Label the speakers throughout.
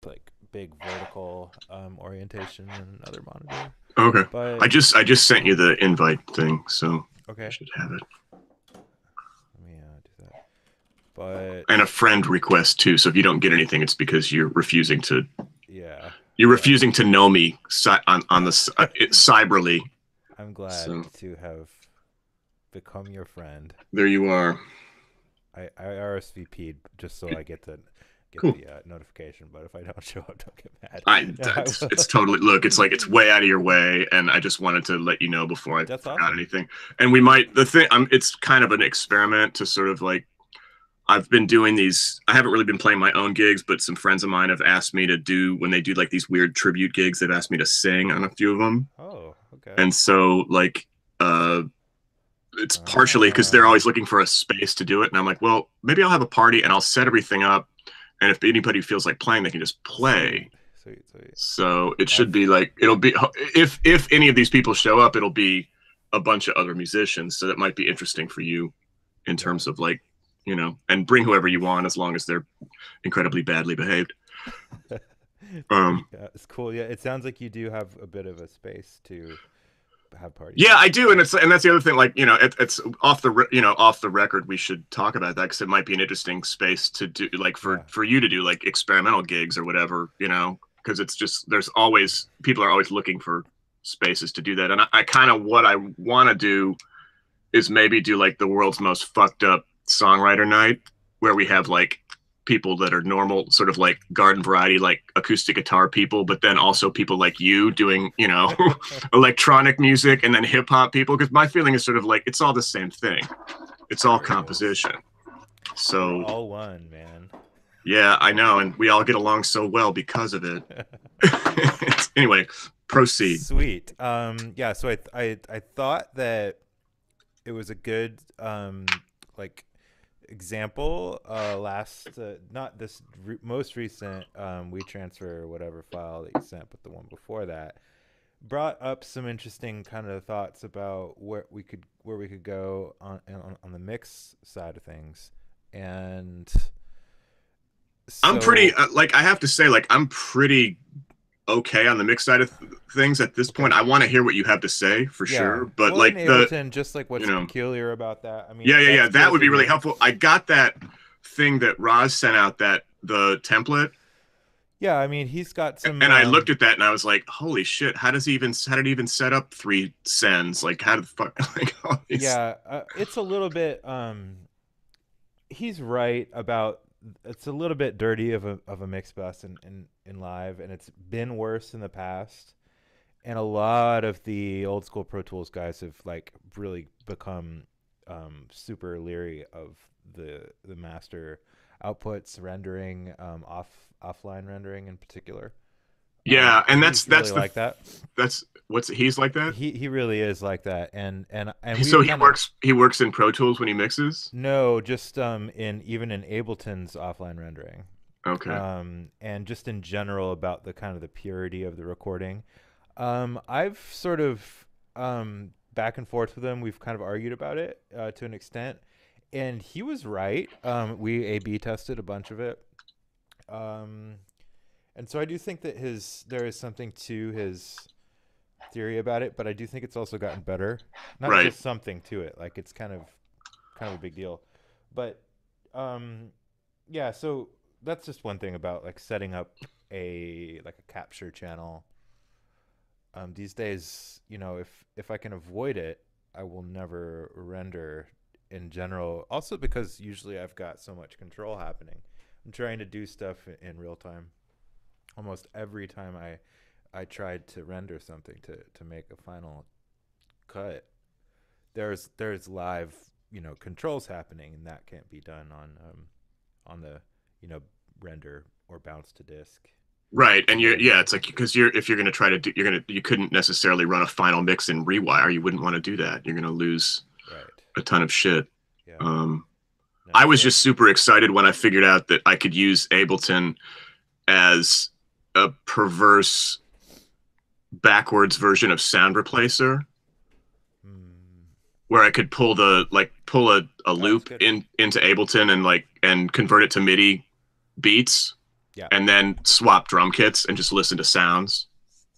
Speaker 1: like big vertical orientation and another monitor.
Speaker 2: Okay.
Speaker 1: But
Speaker 2: I just sent you the invite thing, so you
Speaker 1: okay,
Speaker 2: should have it.
Speaker 1: let me do that. But
Speaker 2: And a friend request too. So if you don't get anything, it's because
Speaker 1: yeah,
Speaker 2: you're
Speaker 1: yeah.
Speaker 2: refusing to know me on the cyberly.
Speaker 1: I'm glad
Speaker 2: So
Speaker 1: to have become your friend.
Speaker 2: there you are.
Speaker 1: I RSVP'd just so I get
Speaker 2: Cool.
Speaker 1: the notification. But if I don't show up, don't get mad.
Speaker 2: I
Speaker 1: No, I
Speaker 2: it's
Speaker 1: will.
Speaker 2: totally look. It's like it's way out of your way, and I just wanted to let you know before I
Speaker 1: That's
Speaker 2: forgot
Speaker 1: awesome.
Speaker 2: anything. And we might the thing. It's kind of an experiment to sort of like I've been doing these. I haven't really been playing my own gigs, but some friends of mine have asked me to do when they do like these weird tribute gigs. They've asked me to sing on a few of them,
Speaker 1: Oh, okay.
Speaker 2: and so like uh, it's partially because they're
Speaker 1: Ah,
Speaker 2: always looking for a space to do it, and I'm like, well, maybe I'll have a party and I'll set everything up, and if anybody feels like playing, they can just play.
Speaker 1: sweet, sweet, sweet.
Speaker 2: So it should
Speaker 1: I've
Speaker 2: be like it'll be if any of these people show up, it'll be a bunch of other musicians. So that might be interesting for you in
Speaker 1: yeah.
Speaker 2: terms of like and bring whoever you want as long as they're incredibly badly behaved. Um,
Speaker 1: Yeah, it's cool. Yeah, it sounds like you do have a bit of a space to have parties
Speaker 2: yeah,
Speaker 1: and
Speaker 2: I
Speaker 1: stuff.
Speaker 2: do, and that's the other thing. Like it's off the off the record. We should talk about that because it might be an interesting space to do, like
Speaker 1: Yeah,
Speaker 2: for you to do like experimental gigs or whatever. Because it's just there's always people are always looking for spaces to do that, and I kind of what I want to do is maybe do like the world's most fucked up songwriter night where we have like people that are normal sort of like garden variety like acoustic guitar people but then also people like you doing electronic music and then hip hop people because my feeling is sort of like it's all the same thing, it's all
Speaker 1: sure it is.
Speaker 2: composition.
Speaker 1: We're
Speaker 2: So
Speaker 1: all one, man.
Speaker 2: yeah, I know, and we all get along so well because of it. Anyway, proceed.
Speaker 1: Sweet. Yeah. So I thought that it was a good like example last not this most recent we transfer whatever file that you sent but the one before that brought up some interesting kind of thoughts about where we could go on the mix side of things and
Speaker 2: I'm pretty
Speaker 1: so
Speaker 2: like I have to say like I'm pretty okay on the mixed side of things at this point.
Speaker 1: okay
Speaker 2: I want to hear what you have to say for
Speaker 1: yeah
Speaker 2: sure, but
Speaker 1: well in
Speaker 2: like
Speaker 1: Ableton just like
Speaker 2: you
Speaker 1: what's
Speaker 2: know,
Speaker 1: peculiar about that I mean
Speaker 2: yeah,
Speaker 1: that's
Speaker 2: that
Speaker 1: cool
Speaker 2: would
Speaker 1: to
Speaker 2: be really
Speaker 1: hear.
Speaker 2: helpful. I got that thing that Roz sent out, that the template,
Speaker 1: Yeah, I mean he's got some
Speaker 2: and I looked at that and I was like, holy shit, how did he even set up three sends? Like how did the fuck like all these.
Speaker 1: yeah it's a little bit he's right about it's a little bit dirty of a mix bus in live and it's been worse in the past and a lot of the old school Pro Tools guys have like really become super leery of the master outputs rendering offline rendering in particular
Speaker 2: Yeah,
Speaker 1: and
Speaker 2: and
Speaker 1: he's really like that.
Speaker 2: that's what's he's like that.
Speaker 1: He really is like that and
Speaker 2: So
Speaker 1: we've kind of
Speaker 2: he works in Pro Tools when he mixes.
Speaker 1: no, just in even in Ableton's offline rendering,
Speaker 2: Okay.
Speaker 1: and just in general about the kind of the purity of the recording. I've sort of back and forth with him. We've kind of argued about it to an extent, and he was right. We A/B tested a bunch of it, um, and so I do think that his there is something to his theory about it, but I do think it's also gotten better. Not
Speaker 2: Right.
Speaker 1: just something to it, like it's kind of a big deal. But um yeah, so that's just one thing about like setting up a like a capture channel. These days, if I can avoid it, I will never render in general. Also because usually I've got so much control happening. I'm trying to do stuff in real time. Almost every time I tried to render something to make a final cut, there's live controls happening, and that can't be done on the you know render or bounce to disk
Speaker 2: Right, and you're
Speaker 1: mode.
Speaker 2: yeah, it's like because you're if you're gonna try to do you couldn't necessarily run a final mix in Rewire. You wouldn't want to do that. You're gonna lose
Speaker 1: Right.
Speaker 2: a ton of shit.
Speaker 1: Yeah.
Speaker 2: Um,
Speaker 1: No.
Speaker 2: I was
Speaker 1: So
Speaker 2: just super excited when I figured out that I could use Ableton as a perverse backwards version of Sound Replacer,
Speaker 1: mm,
Speaker 2: where I could pull a
Speaker 1: that's
Speaker 2: loop
Speaker 1: good.
Speaker 2: into Ableton and convert it to MIDI beats
Speaker 1: Yeah.
Speaker 2: and then swap drum kits and just listen to sounds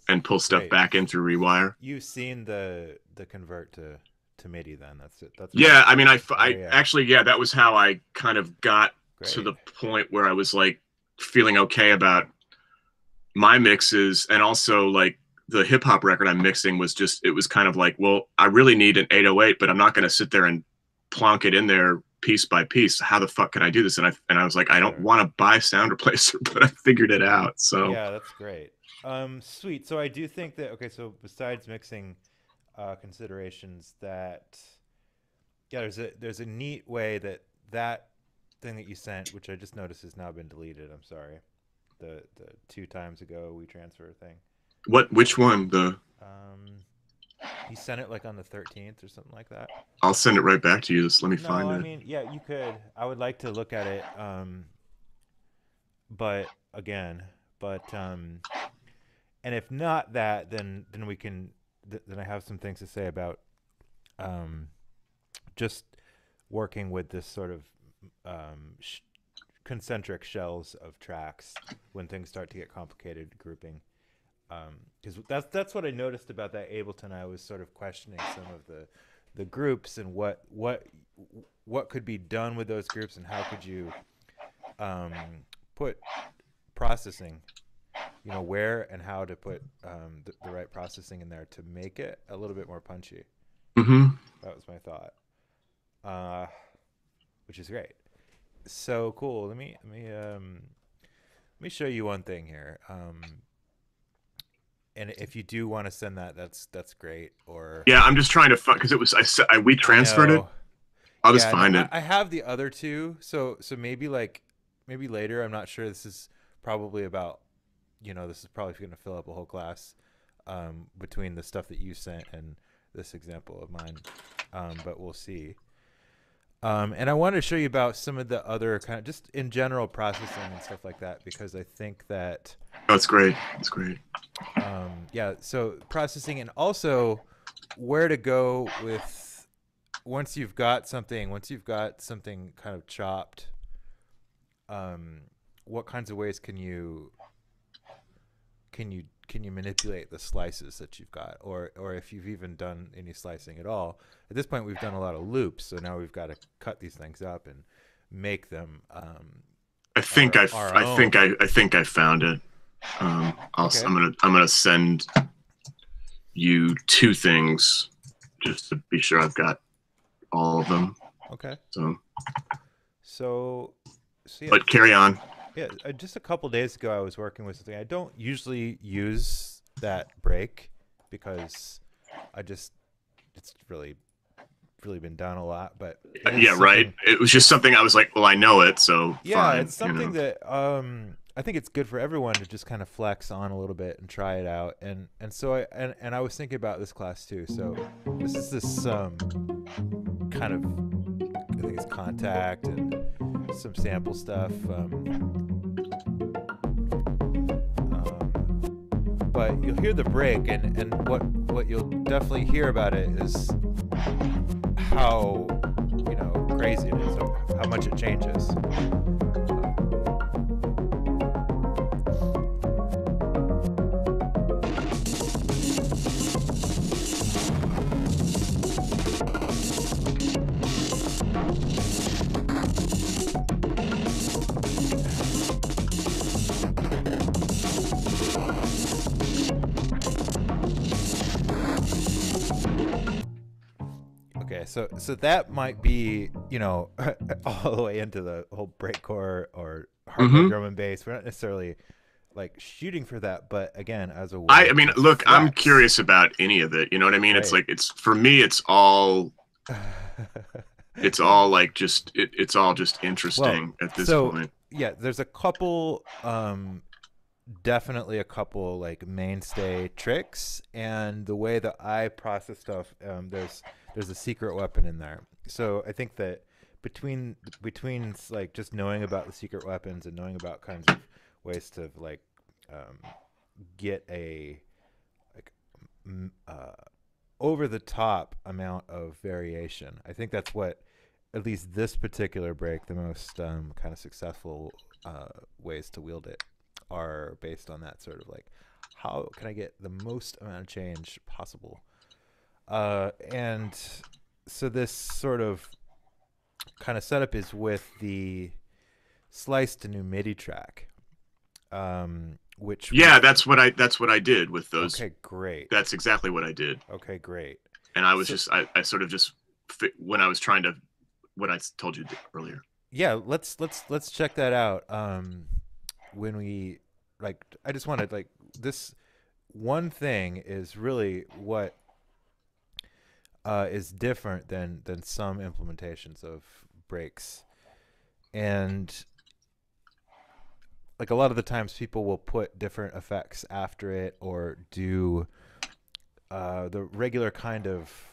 Speaker 2: and pull stuff
Speaker 1: Great.
Speaker 2: back in through Rewire.
Speaker 1: You've seen the convert to MIDI then. That's it. That's
Speaker 2: Yeah, I mean,
Speaker 1: oh
Speaker 2: I
Speaker 1: yeah.
Speaker 2: actually, yeah, that was how I kind of got to
Speaker 1: Great.
Speaker 2: the point where I was like feeling okay about my mixes, and also like the hip hop record I'm mixing was just, it was kind of like, well, I really need an 808, but I'm not going to sit there and plonk it in there piece by piece. How the fuck can I do this? And I was like, I don't
Speaker 1: Sure.
Speaker 2: want to buy a sound replacer, but I figured it out. So
Speaker 1: Yeah, that's great. Sweet. So I do think that okay. So besides mixing considerations, that yeah, there's a neat way that that thing that you sent, which I just noticed has now been deleted. I'm sorry. The 2 times ago we transfer thing.
Speaker 2: which one? The
Speaker 1: Um, he sent it like on the 13th or something like that.
Speaker 2: I'll send it right back to you. Just let me
Speaker 1: No,
Speaker 2: find
Speaker 1: I
Speaker 2: it.
Speaker 1: mean, yeah, you could. I would like to look at it. But again, but and if not that, then we can. Then I have some things to say about um, just working with this sort of concentric shells of tracks when things start to get complicated grouping. Because that's what I noticed about that Ableton. I was sort of questioning some of the groups and what could be done with those groups and how could you um, put processing, where and how to put the right processing in there to make it a little bit more punchy.
Speaker 2: Mm-hmm.
Speaker 1: That was my thought, uh, which is great. So cool. Let me show you one thing here. And if you do want to send that, that's great. Or
Speaker 2: Yeah, I'm just trying to find, because it was we
Speaker 1: I
Speaker 2: transferred it.
Speaker 1: know,
Speaker 2: I'll just
Speaker 1: yeah, no,
Speaker 2: find it.
Speaker 1: I have the other two. So maybe later. I'm not sure. This is probably about this is probably going to fill up a whole class between the stuff that you sent and this example of mine. But we'll see. And I wanted to show you about some of the other kind of just in general processing and stuff like that because I think that
Speaker 2: Oh, it's great. It's great.
Speaker 1: yeah, so processing and also where to go with once you've got something kind of chopped, what kinds of ways can you manipulate the slices that you've got, or if you've even done any slicing at all. At this point, we've done a lot of loops, so now we've got to cut these things up and make them our own.
Speaker 2: I think I found it.
Speaker 1: Okay.
Speaker 2: I'm gonna send you two things just to be sure I've got all of them.
Speaker 1: Okay.
Speaker 2: So
Speaker 1: Yeah.
Speaker 2: But carry on.
Speaker 1: Yeah, just a couple days ago, I was working with something. I don't usually use that break because it's really been done a lot. But
Speaker 2: Yeah, right. It was just something I was like, well, I know it, so
Speaker 1: yeah,
Speaker 2: fine,
Speaker 1: it's something that I think it's good for everyone to just kind of flex on a little bit and try it out. And so I was thinking about this class too. So this is this kind of I think it's contact and some sample stuff. But you'll hear the break, and what you'll definitely hear about it is how crazy it is, how much it changes. Okay, so that might be all the way into the whole breakcore or hardcore drum and bass. We're not necessarily like shooting for that, but again, as a way
Speaker 2: I mean,
Speaker 1: to
Speaker 2: look, I'm
Speaker 1: flex.
Speaker 2: curious about any of it. You know what I mean? It's
Speaker 1: Right.
Speaker 2: like for me, it's all like just it's all just interesting
Speaker 1: Well,
Speaker 2: at this
Speaker 1: so
Speaker 2: point.
Speaker 1: yeah, there's a couple definitely a couple like mainstay tricks, and the way that I process stuff, there's a secret weapon in there. So I think that between like just knowing about the secret weapons and knowing about kinds of ways to like get a like over the top amount of variation. I think that's what at least this particular break the most kind of successful ways to wield it. are based on that sort of like, how can I get the most amount of change possible? And so this sort of kind of setup is with the slice to new MIDI track, which
Speaker 2: Yeah,
Speaker 1: was,
Speaker 2: that's what I did with those.
Speaker 1: okay, great.
Speaker 2: That's exactly what I did.
Speaker 1: Okay, great.
Speaker 2: And I was
Speaker 1: So,
Speaker 2: just I sort of just when I was trying to what I told you earlier.
Speaker 1: yeah, let's check that out. When we like, I just wanted like this one thing is really what is different than some implementations of breaks, and like a lot of the times people will put different effects after it or do the regular kind of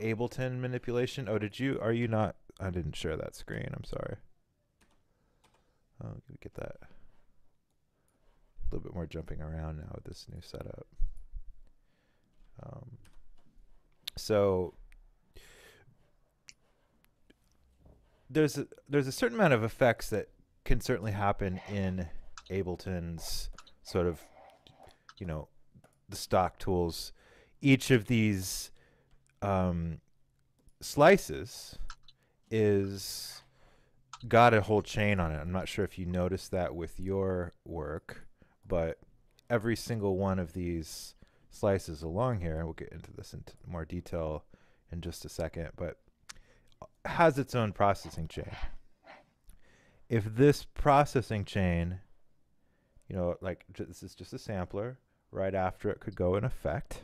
Speaker 1: Ableton manipulation. Oh, are you not? I didn't share that screen. I'm sorry. Oh, we get that a little bit more jumping around now with this new setup. Um, so there's a certain amount of effects that can certainly happen in Ableton's sort of, you know, the stock tools. Each of these slices is got a whole chain on it. I'm not sure if you noticed that with your work, but every single one of these slices along here, and we'll get into this in more detail in just a second, but has its own processing chain. If this processing chain, you know, like this is just a sampler, right after it could go in effect.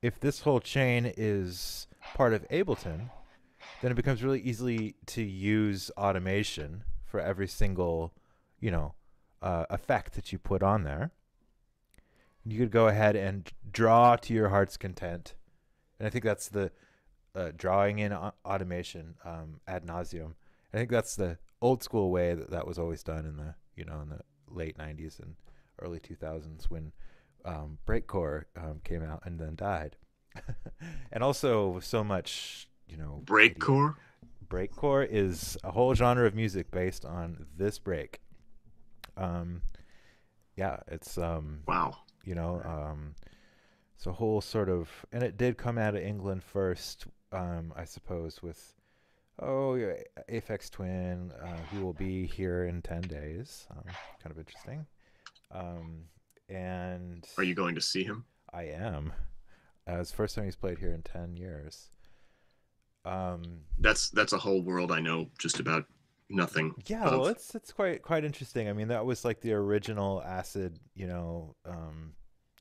Speaker 1: If this whole chain is part of Ableton, then it becomes really easy to use automation for every single, you know, effect that you put on there. You could go ahead and draw to your heart's content, and I think that's the drawing in automation ad nauseum. I think that's the old school way that was always done in the, you know, in the late '90s and early 2000s when breakcore came out and then died, and also so much, you know,
Speaker 2: Breakcore.
Speaker 1: Breakcore is a whole genre of music based on this break. Yeah, it's
Speaker 2: Wow.
Speaker 1: you know, it's a whole sort of, and it did come out of England first, I suppose, with yeah, Aphex Twin, who will be here in 10 days. Kind of interesting. And
Speaker 2: Are you going to see him?
Speaker 1: I am. It's the first time he's played here in 10 years.
Speaker 2: That's a whole world I know just about nothing.
Speaker 1: Yeah, well, it's quite interesting. I mean, that was like the original acid, you know,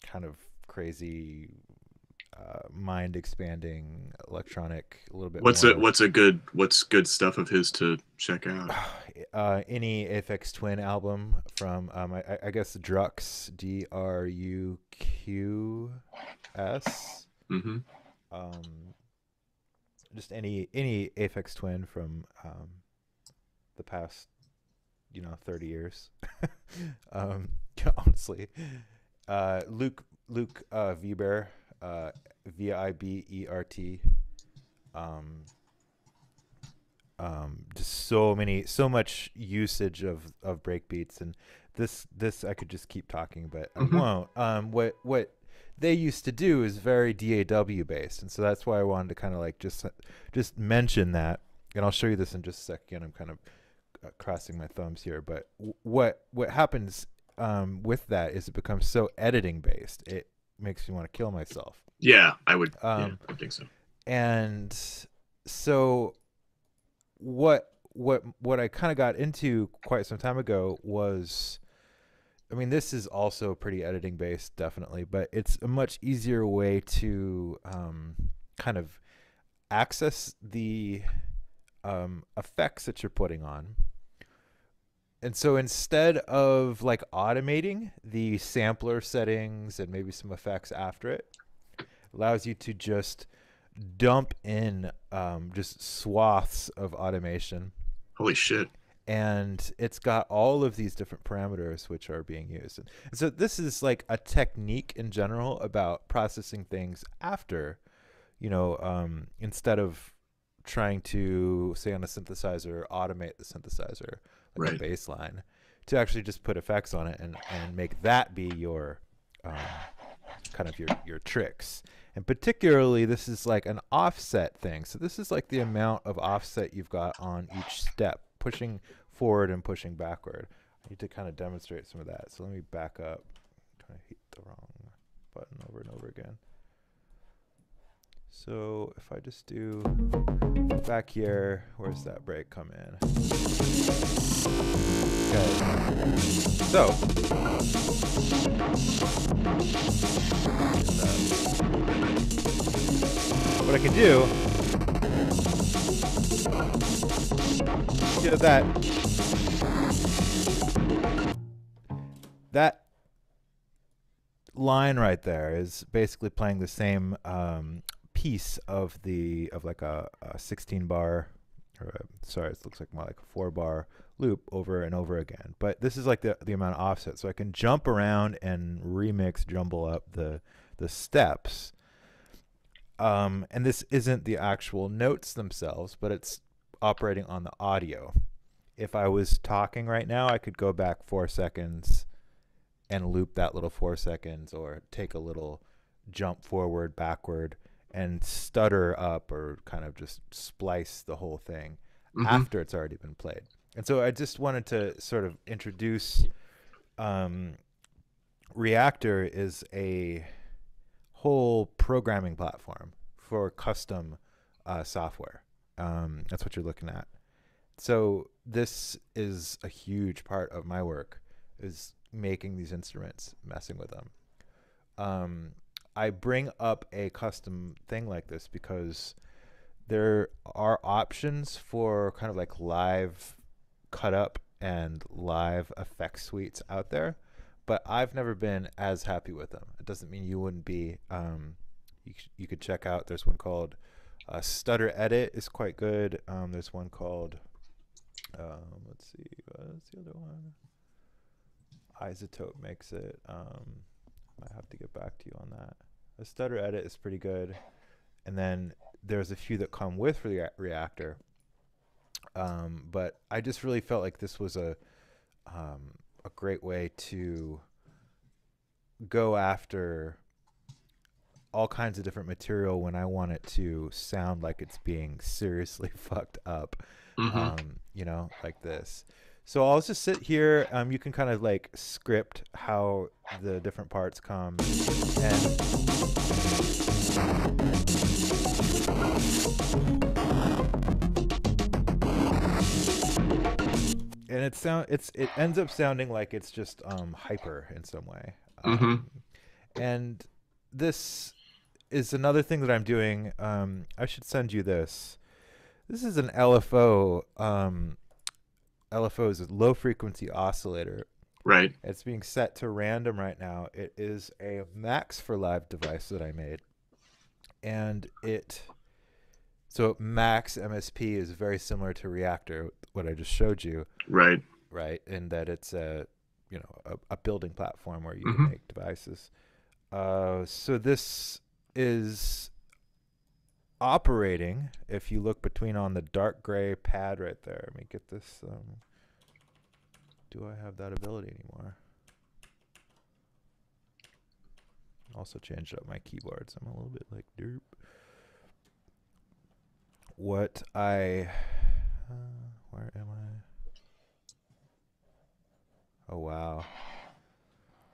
Speaker 1: kind of crazy, mind expanding electronic, a little bit
Speaker 2: What's
Speaker 1: more.
Speaker 2: what's good stuff of his to check out?
Speaker 1: Any Aphex Twin album from I guess Druqs, Druqs.
Speaker 2: Mm-hmm.
Speaker 1: Just any Aphex Twin from the past, you know, 30 years. Honestly, Luke Vibert, Vibert. Just so much usage of breakbeats, and this I could just keep talking, but I won't. What they used to do is very DAW based, and so that's why I wanted to kind of like just mention that, and I'll show you this in just a second. I'm kind of crossing my thumbs here, but what happens with that is it becomes so editing based, it makes me want to kill myself.
Speaker 2: Yeah, I would. Yeah, I think so.
Speaker 1: And so what I kind of got into quite some time ago was, I mean, this is also pretty editing based, definitely, but it's a much easier way to kind of access the effects that you're putting on. And so instead of like automating the sampler settings and maybe some effects after it, allows you to just dump in just swaths of automation.
Speaker 2: Holy shit.
Speaker 1: And it's got all of these different parameters which are being used. And so this is like a technique in general about processing things after, you know, instead of trying to, say on a synthesizer, automate the synthesizer like
Speaker 2: Right.
Speaker 1: a bass line, to actually just put effects on it and make that be your kind of your tricks. And particularly, this is like an offset thing. So this is like the amount of offset you've got on each step, pushing forward and pushing backward. I need to kind of demonstrate some of that. So let me back up. I'm trying to hit the wrong button over and over again. So if I just do back here, where's that break come in? Okay. So what I can do, that line right there is basically playing the same piece of like a 16 bar, or sorry, it looks like more like a 4-bar loop over and over again. But this is like the amount of offset, so I can jump around and remix, jumble up the steps. And this isn't the actual notes themselves, but it's operating on the audio. If I was talking right now, I could go back 4 seconds and loop that little 4 seconds, or take a little jump forward, backward, and stutter up, or kind of just splice the whole thing after it's already been played. And so I just wanted to sort of introduce Reaktor is a whole programming platform for custom software. That's what you're looking at. So this is a huge part of my work, is making these instruments, messing with them. I bring up a custom thing like this because there are options for kind of like live cut up and live effect suites out there, but I've never been as happy with them. It doesn't mean you wouldn't be. You could check out, there's one called Stutter Edit is quite good. There's one called, let's see, what's the other one? Isotope makes it. I have to get back to you on that. The Stutter Edit is pretty good. And then there's a few that come with Reaktor. But I just really felt like this was a great way to go after all kinds of different material when I want it to sound like it's being seriously fucked up, you know, like this. So I'll just sit here. You can kind of like script how the different parts come, and it ends up sounding like it's just hyper in some way. And this is another thing that I'm doing. I should send you this. This is an LFO. LFO is a low frequency oscillator.
Speaker 2: Right.
Speaker 1: It's being set to random right now. It is a Max for Live device that I made. And so Max MSP is very similar to Reaktor, what I just showed you.
Speaker 2: Right.
Speaker 1: Right. In that it's a building platform where you can make devices. So this is operating, if you look between on the dark gray pad right there. Let me get this. Do I have that ability anymore? Also changed up my keyboard, so I'm a little bit like derp. What where am I? Oh wow.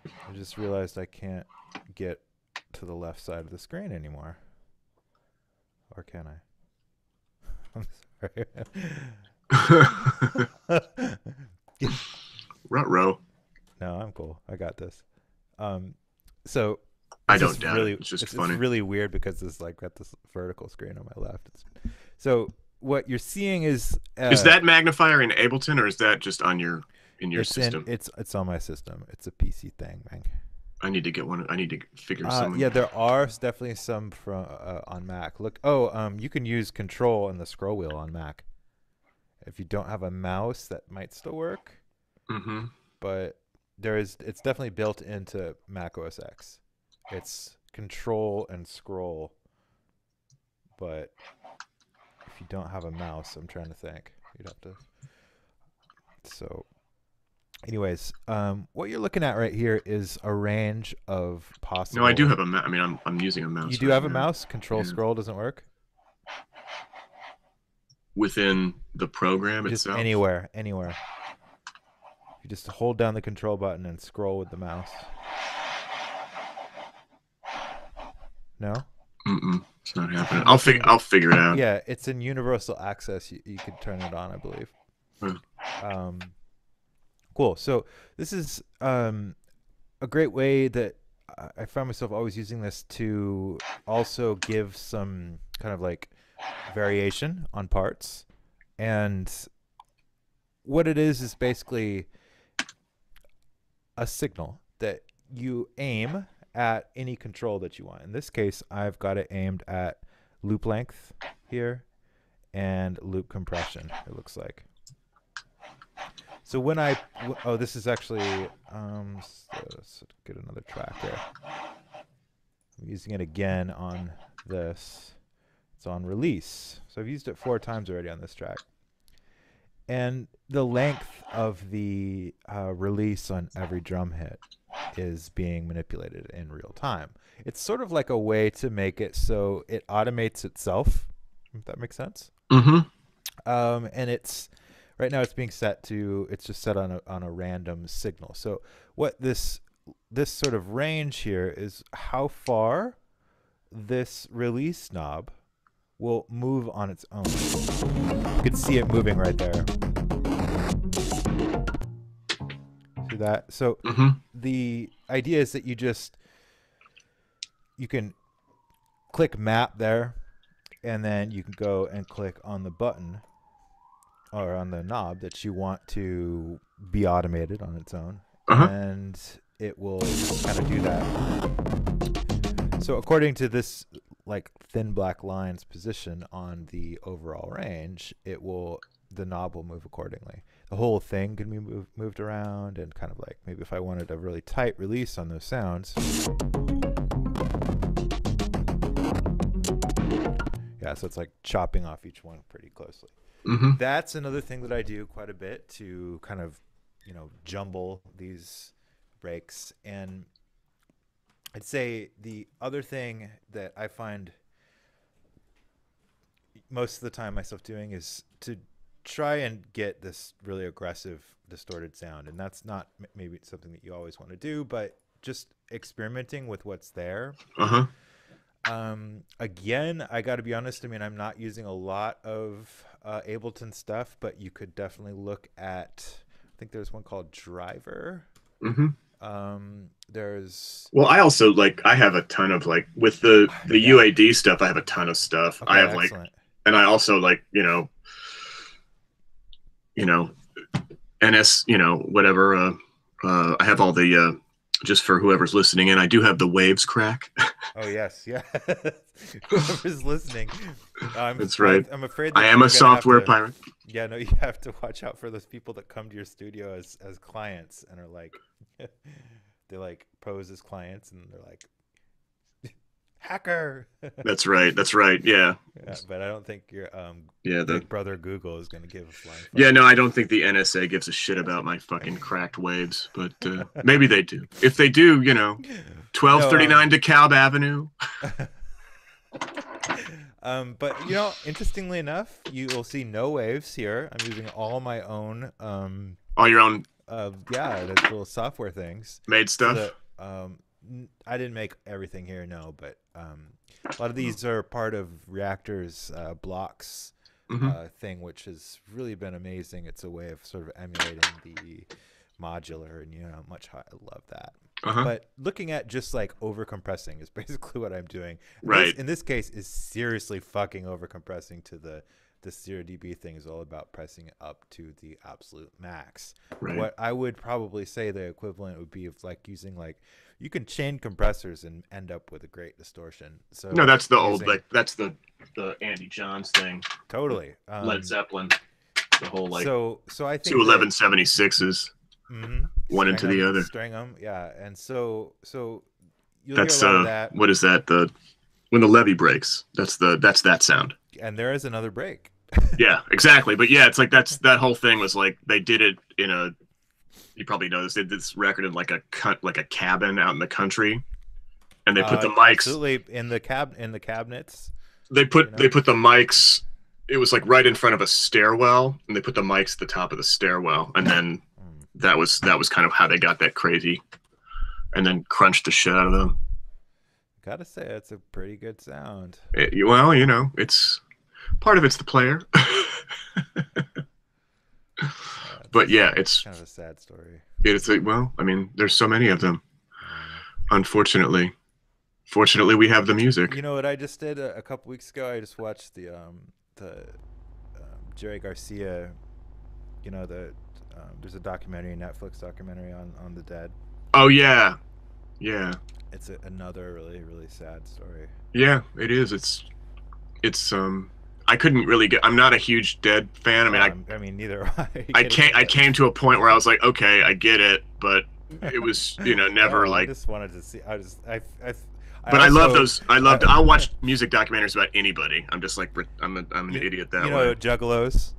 Speaker 1: I just realized I can't get to the left side of the screen anymore. Or can I? I'm sorry.
Speaker 2: Ruh-roh.
Speaker 1: No, I'm cool. I got this. So
Speaker 2: I don't doubt it. It's just funny.
Speaker 1: It's really weird because it's like got this vertical screen on my left. So what you're seeing is
Speaker 2: that magnifier in Ableton, or is that just on your system?
Speaker 1: It's on my system. It's a PC thing, man.
Speaker 2: I need to get one. I need to figure something.
Speaker 1: Yeah, there are definitely some from on Mac. Look, you can use Control and the scroll wheel on Mac. If you don't have a mouse, that might still work. But it's definitely built into Mac OS X. It's Control and scroll. But if you don't have a mouse, I'm trying to think, you'd have to. So anyways, what you're looking at right here is a range of possible.
Speaker 2: No, I do have a mouse. I mean, I'm using a mouse.
Speaker 1: You do
Speaker 2: right
Speaker 1: have a
Speaker 2: now.
Speaker 1: mouse. Control scroll doesn't work.
Speaker 2: Within the program
Speaker 1: Just
Speaker 2: itself.
Speaker 1: anywhere. You just hold down the control button and scroll with the mouse. No.
Speaker 2: It's not happening. I'll figure it out.
Speaker 1: Yeah, it's in universal access. You could turn it on, I believe. Cool. So this is a great way that I found myself always using this to also give some kind of like variation on parts. And what it is basically a signal that you aim at any control that you want. In this case, I've got it aimed at loop length here and loop compression, it looks like. So when this is actually, let's get another track here. I'm using it again on this. It's on release. So I've used it 4 times already on this track. And the length of the release on every drum hit is being manipulated in real time. It's sort of like a way to make it so it automates itself, if that makes sense. And it's right now it's being set to, it's just set on a random signal. So what this sort of range here is how far this release knob will move on its own. You can see it moving right there. See that? So the idea is that you can click map there, and then you can go and click on the button or on the knob that you want to be automated on its own, and it will kind of do that. So according to this like thin black line's position on the overall range, the knob will move accordingly. The whole thing can be moved around, and kind of like maybe if I wanted a really tight release on those sounds. Yeah, so it's like chopping off each one pretty closely. That's another thing that I do quite a bit to kind of, jumble these breaks. And I'd say the other thing that I find most of the time myself doing is to try and get this really aggressive distorted sound. And that's not maybe something that you always want to do, but just experimenting with what's there. Again, I got to be honest. I mean, I'm not using a lot of Ableton stuff, but you could definitely look at, I think there's one called Driver. There's,
Speaker 2: well, I also I have a ton of with the UAD stuff. I have a ton of stuff.
Speaker 1: Okay,
Speaker 2: I have
Speaker 1: excellent.
Speaker 2: and I also NS, whatever. I have all the just for whoever's listening in, I do have the Waves crack.
Speaker 1: Oh yes, yeah. Whoever's listening,
Speaker 2: that's right.
Speaker 1: I'm afraid that
Speaker 2: I am a software pirate.
Speaker 1: Yeah, no, you have to watch out for those people that come to your studio as clients and are like, they like pose as clients and they're like, hacker.
Speaker 2: That's right. Yeah.
Speaker 1: But I don't think your Big Brother Google is going to give a flying fuck.
Speaker 2: Yeah, no, I don't think the NSA gives a shit about my fucking cracked waves, but maybe they do. If they do, 1239 DeKalb Avenue.
Speaker 1: But interestingly enough, you will see no waves here. I'm using all my own
Speaker 2: all your own
Speaker 1: those little software things.
Speaker 2: Made stuff.
Speaker 1: So that, I didn't make everything here, no, but a lot of these are part of Reaktor's blocks thing, which has really been amazing. It's a way of sort of emulating the modular, and much higher. I love that. But looking at just like overcompressing is basically what I'm doing. In this case, is seriously fucking overcompressing to the 0 dB thing is all about pressing it up to the absolute max.
Speaker 2: Right.
Speaker 1: What I would probably say the equivalent would be of like using you can chain compressors and end up with a great distortion. So
Speaker 2: no, that's the old that's the Andy Johns thing.
Speaker 1: Totally.
Speaker 2: Led Zeppelin, the whole
Speaker 1: so I think
Speaker 2: 2 1176s, one into the other.
Speaker 1: String them, yeah, and so you'll
Speaker 2: that's
Speaker 1: hear a lot of that.
Speaker 2: What is that? When the levee breaks, that's that sound.
Speaker 1: And there is another break.
Speaker 2: Yeah, exactly. But yeah, it's like that whole thing was like they did it in a You probably know this. They did this record in like a cabin out in the country, and they put the mics.
Speaker 1: Absolutely, in the cabinets.
Speaker 2: They put the mics. It was like right in front of a stairwell, and they put the mics at the top of the stairwell, and then that was kind of how they got that crazy, and then crunched the shit out of them.
Speaker 1: Gotta say, it's a pretty good sound.
Speaker 2: Well, it's part of it's the player, but yeah, it's
Speaker 1: kind of a sad story.
Speaker 2: Well, I mean, there's so many of them. Unfortunately, fortunately, we have the music.
Speaker 1: You know what I just did a couple weeks ago? I just watched the Jerry Garcia. You know, there's a documentary, Netflix documentary on the dead.
Speaker 2: Oh yeah, yeah.
Speaker 1: It's another really, really sad story.
Speaker 2: Yeah, it is. It's I couldn't really get. I'm not a huge Dead fan.
Speaker 1: I mean, neither am I.
Speaker 2: I came to a point where I was like, okay, I get it, but it was never like.
Speaker 1: I just wanted to see.
Speaker 2: But I love those. I'll watch music documentaries about anybody. I'm just like I'm an idiot that way.
Speaker 1: You know, Juggalos.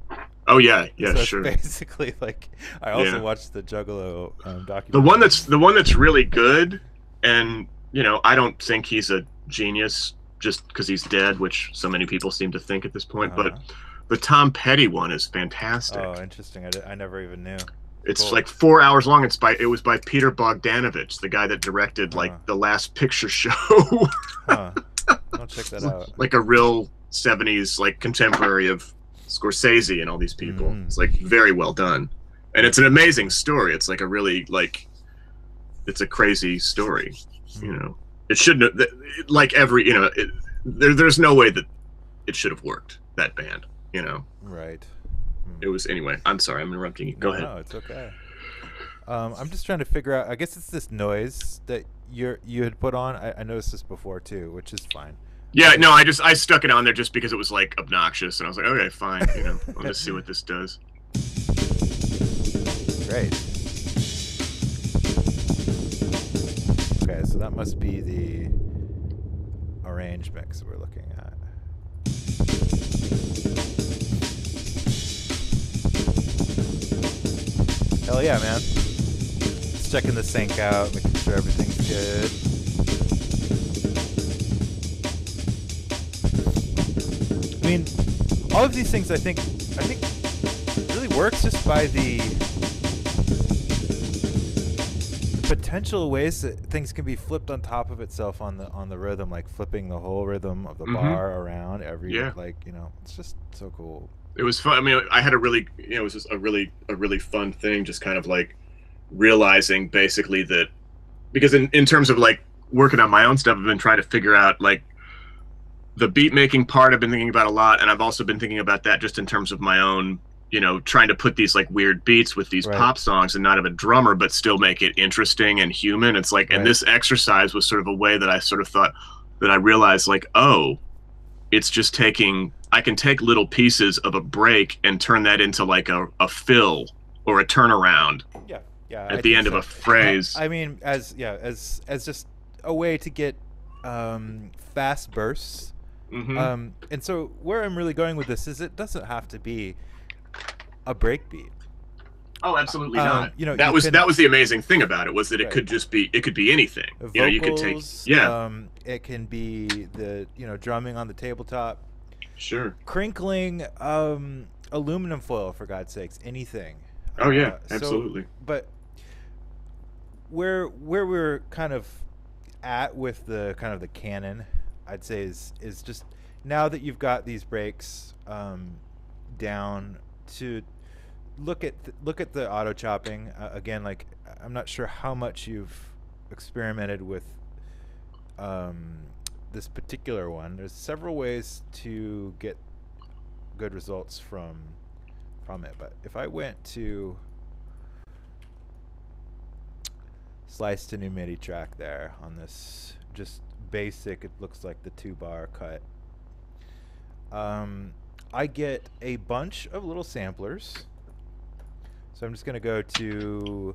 Speaker 2: Oh yeah,
Speaker 1: so
Speaker 2: sure.
Speaker 1: Basically, like I also watched the Juggalo documentary.
Speaker 2: The one that's really good, and I don't think he's a genius just because he's dead, which so many people seem to think at this point. But the Tom Petty one is fantastic.
Speaker 1: Oh, interesting. I never even knew.
Speaker 2: It's like 4 hours long. It was by Peter Bogdanovich, the guy that directed like The Last Picture Show.
Speaker 1: I'll check that out.
Speaker 2: Like a real 70s like contemporary of Scorsese and all these people. It's like very well done, and it's an amazing story. It's like a really it's a crazy story. It shouldn't have, like every there's no way that it should have worked, that band.
Speaker 1: Right.
Speaker 2: It was anyway. I'm sorry, I'm interrupting you. Go ahead.
Speaker 1: No, it's okay. I'm just trying to figure out. I guess it's this noise that you had put on. I noticed this before too, which is fine.
Speaker 2: Yeah, no, I stuck it on there just because it was like obnoxious, and I was like, okay, fine. I'll just see what this does.
Speaker 1: Great. Okay, so that must be the arranged mix we're looking at. Hell yeah, man. Just checking the sync out, making sure everything's good. I mean, all of these things I think really works just by the potential ways that things can be flipped on top of itself on the rhythm, like flipping the whole rhythm of the bar around every it's just so cool.
Speaker 2: It was fun. I mean, I had it was just a really fun thing, just kind of like realizing basically that, because in terms of like working on my own stuff, I've been trying to figure out like the beat making part. I've been thinking about a lot, and I've also been thinking about that just in terms of my own, trying to put these like weird beats with these pop songs and not have a drummer, but still make it interesting and human. It's like, and this exercise was sort of a way that I sort of thought that I realized like, oh, it's just I can take little pieces of a break and turn that into like a fill or a turnaround.
Speaker 1: Yeah.
Speaker 2: At the end of a phrase.
Speaker 1: I mean, as just a way to get fast bursts. And so where I'm really going with this is it doesn't have to be a breakbeat.
Speaker 2: Oh, absolutely not. That was the amazing thing about it, was that it could be anything.
Speaker 1: Vocals,
Speaker 2: you could take
Speaker 1: it can be the drumming on the tabletop.
Speaker 2: Sure.
Speaker 1: Crinkling aluminum foil, for God's sakes, anything.
Speaker 2: Oh yeah, absolutely.
Speaker 1: But where we're kind of at with the kind of the canon, I'd say is just now that you've got these breaks down, to look at the auto chopping again. Like, I'm not sure how much you've experimented with this particular one. There's several ways to get good results from it, but if I went to slice to new MIDI track there on this just basic, it looks like the 2-bar cut, I get a bunch of little samplers. So I'm just going to go to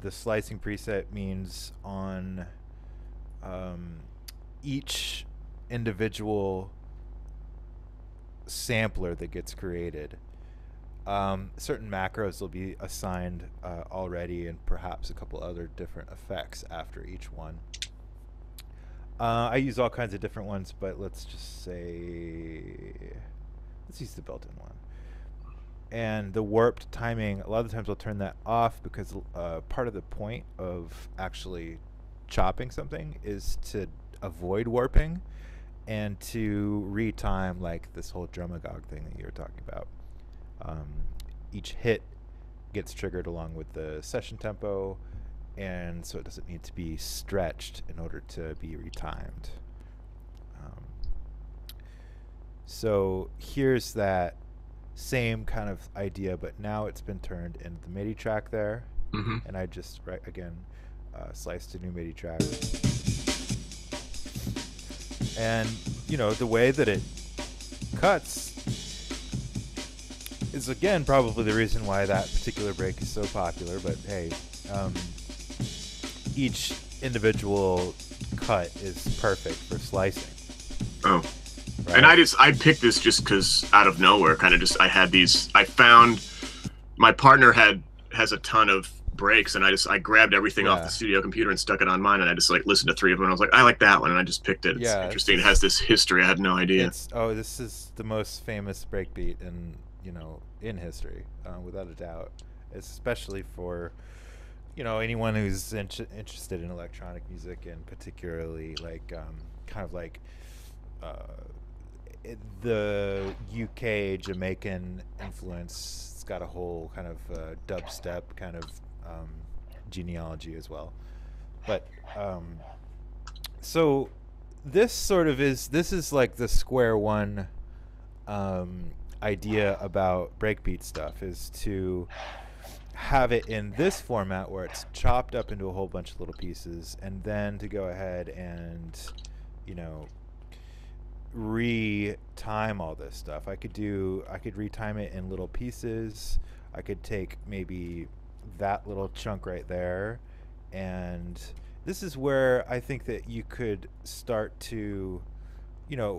Speaker 1: the slicing preset means on each individual sampler that gets created. Certain macros will be assigned already, and perhaps a couple other different effects after each one. I use all kinds of different ones, but let's just say, let's use the built-in one. And the warped timing, a lot of the times I'll turn that off because part of the point of actually chopping something is to avoid warping and to retime, like this whole Drumagog thing that you were talking about. Each hit gets triggered along with the session tempo, and so it doesn't need to be stretched in order to be retimed. So here's that same kind of idea, but now it's been turned into the MIDI track there. And I just slice to new MIDI track. And you know, the way that it cuts is again probably the reason why that particular break is so popular. But hey, each individual cut is perfect for slicing.
Speaker 2: Oh.
Speaker 1: Right?
Speaker 2: And I picked this just because out of nowhere, kind of just, I found my partner has a ton of breaks, and I grabbed everything off the studio computer and stuck it on mine, and I just like listened to 3 of them, and I was like, I like that one, and I just picked it. It's interesting. It has this history. I had no idea.
Speaker 1: This is the most famous breakbeat in history, without a doubt, especially for anyone who's interested in electronic music, and particularly like kind of like the UK Jamaican influence. It's got a whole kind of dubstep kind of genealogy as well. But so this is like the square one idea about breakbeat stuff, is to have it in this format where it's chopped up into a whole bunch of little pieces, and then to go ahead and re-time all this stuff. I could retime it in little pieces. I could take maybe that little chunk right there, and this is where I think that you could start to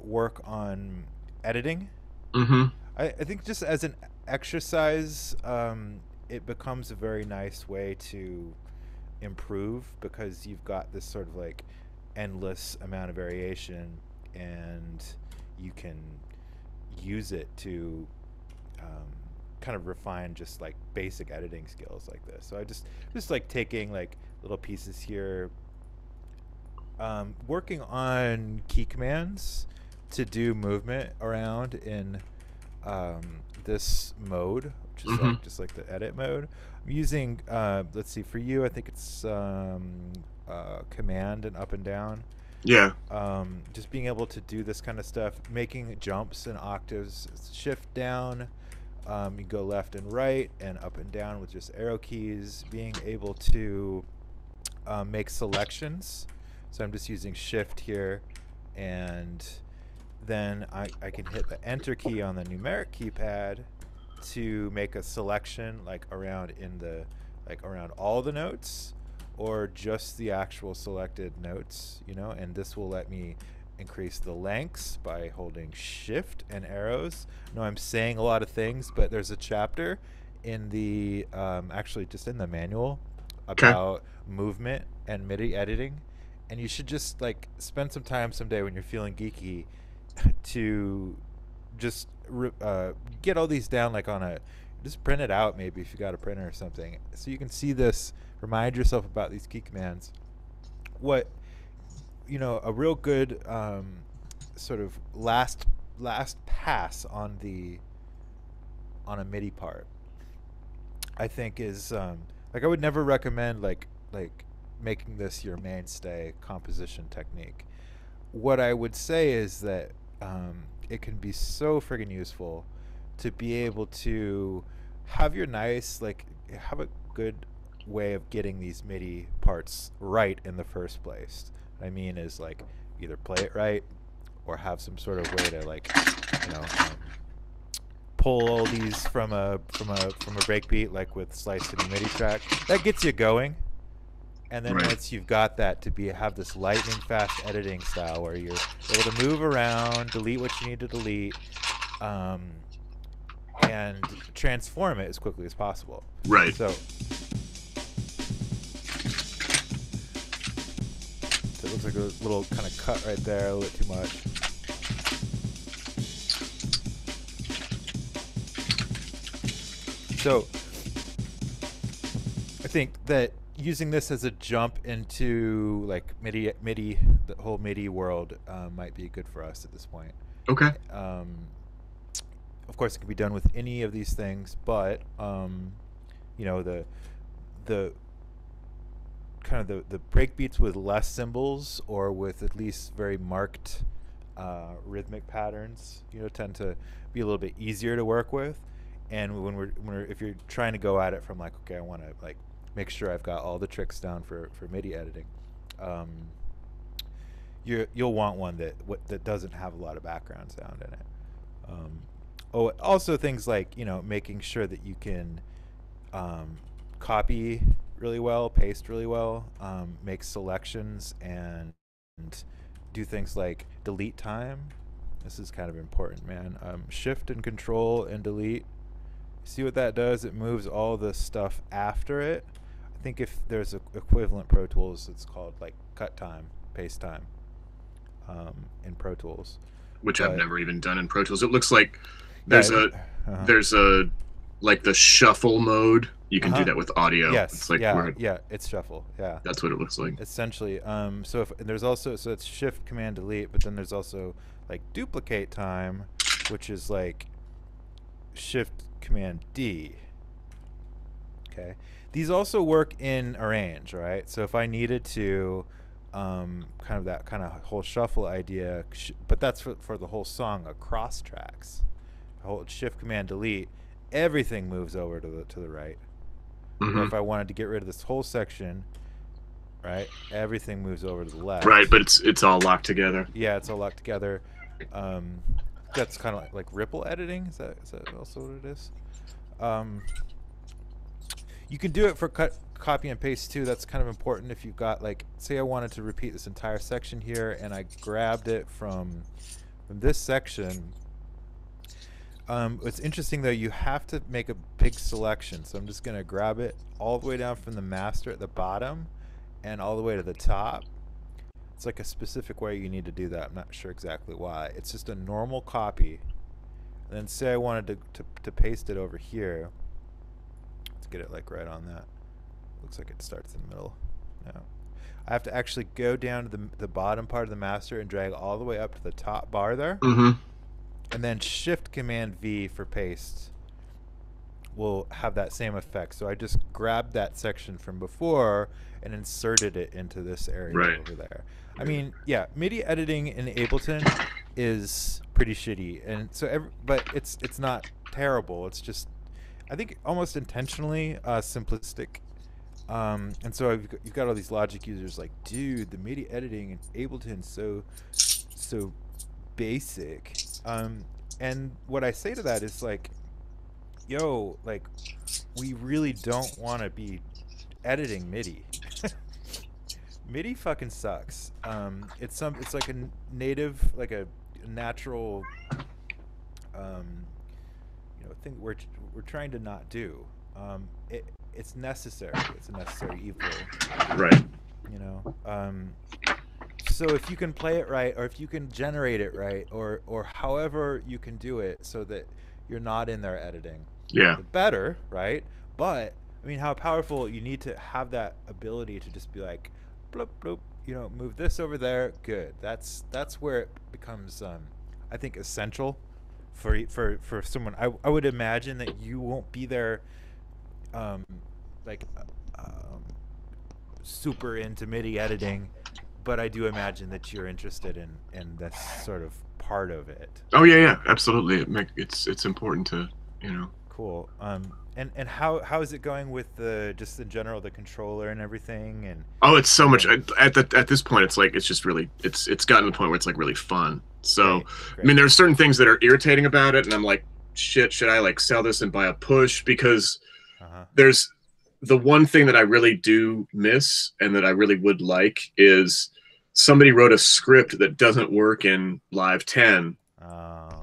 Speaker 1: work on editing. I think just as an exercise, it becomes a very nice way to improve, because you've got this sort of like endless amount of variation, and you can use it to kind of refine just like basic editing skills like this. So I just like taking like little pieces here, working on key commands to do movement around in this mode, which is like just like the edit mode. I'm using let's see, for you I think it's command and up and down. Just being able to do this kind of stuff, making jumps and octaves, shift down, you go left and right and up and down with just arrow keys, being able to make selections. So I'm just using shift here, and then I can hit the enter key on the numeric keypad to make a selection like around around all the notes, or just the actual selected notes, and this will let me increase the lengths by holding shift and arrows. I know I'm saying a lot of things, but there's a chapter in the actually just in the manual about movement and MIDI editing, and you should just like spend some time someday when you're feeling geeky to just get all these down, like just print it out, maybe if you got a printer or something, so you can see this, remind yourself about these key commands. What a real good sort of last pass on a MIDI part, I think, is like I would never recommend like making this your mainstay composition technique. What I would say is that it can be so friggin' useful to be able to have your have a good way of getting these MIDI parts right in the first place. What I mean is like either play it right or have some sort of way to like pull all these from a breakbeat, like with slice to the MIDI track. That gets you going. And then once you've got that, to have this lightning fast editing style where you're able to move around, delete what you need to delete, and transform it as quickly as possible.
Speaker 2: Right.
Speaker 1: So it looks like a little kind of cut right there, a little bit too much. So I think that using this as a jump into like MIDI, the whole MIDI world might be good for us at this point.
Speaker 2: Okay.
Speaker 1: Of course, it can be done with any of these things, but you know, the kind of the breakbeats with less cymbals or with at least very marked rhythmic patterns, you know, tend to be a little bit easier to work with. And when if you're trying to go at it from like, okay, I want to like make sure I've got all the tricks down for MIDI editing, you'll want one that doesn't have a lot of background sound in it. Also things like, you know, making sure that you can copy really well, paste really well, make selections, and do things like delete time. This is kind of important, man. Shift and control and delete. See what that does? It moves all the stuff after it. I think if there's a equivalent Pro Tools, it's called like cut time, paste time in Pro Tools.
Speaker 2: Which I've never even done in Pro Tools. It looks like there's there's a like the shuffle mode. You can do that with audio.
Speaker 1: Yes.
Speaker 2: It's like
Speaker 1: it's shuffle. Yeah.
Speaker 2: That's what it looks like.
Speaker 1: Essentially. So if there's also, so it's Shift Command Delete, but then there's also like duplicate time, which is like Shift Command D. Okay. These also work in Arrange, right? So if I needed to kind of that kind of whole shuffle idea, but that's for the whole song across tracks. Hold Shift Command Delete, everything moves over to the right.
Speaker 2: Mm-hmm.
Speaker 1: Or if I wanted to get rid of this whole section, right, everything moves over to the left.
Speaker 2: Right, but it's all locked together.
Speaker 1: Yeah, it's all locked together. That's kind of like ripple editing. Is that also what it is? You can do it for copy and paste too. That's kind of important if you've got, like, say I wanted to repeat this entire section here and I grabbed it from this section. It's interesting though, you have to make a big selection. So I'm just going to grab it all the way down from the master at the bottom and all the way to the top. It's like a specific way you need to do that. I'm not sure exactly why. It's just a normal copy. And then say I wanted to paste it over here. Let's get it like right on that. Looks like it starts in the middle. No. I have to actually go down to the bottom part of the master and drag all the way up to the top bar there.
Speaker 2: Mm-hmm.
Speaker 1: And then Shift Command V for paste will have that same effect. So I just grabbed that section from before and inserted it into this area over there. I mean, yeah, MIDI editing in Ableton is pretty shitty, and so but it's not terrible. It's just, I think, almost intentionally simplistic. And so you've got all these Logic users like, dude, the MIDI editing in Ableton so basic. And what I say to that is like, yo, like, we really don't want to be editing MIDI. MIDI fucking sucks. It's like a native, like a natural, you know, thing we're trying to not do. It's necessary. It's a necessary evil.
Speaker 2: Right.
Speaker 1: You know. So if you can play it right, or if you can generate it right, or however you can do it so that you're not in there editing,
Speaker 2: yeah,
Speaker 1: the better, right? But I mean, how powerful, you need to have that ability to just be like, bloop bloop, you know, move this over there. Good. That's where it becomes, I think, essential for someone. I would imagine that you won't be there, like, super into MIDI editing. But I do imagine that you're interested in this sort of part of it.
Speaker 2: Oh yeah, absolutely. It's important to, you know.
Speaker 1: Cool. And how is it going with just in general, the controller and everything? And
Speaker 2: it's so much at this point. It's like, it's just really, it's gotten to the point where it's like really fun. So great. I mean, there's certain things that are irritating about it, and I'm like, shit, should I like sell this and buy a push? Because there's the one thing that I really do miss and that I really would like is somebody wrote a script that doesn't work in Live 10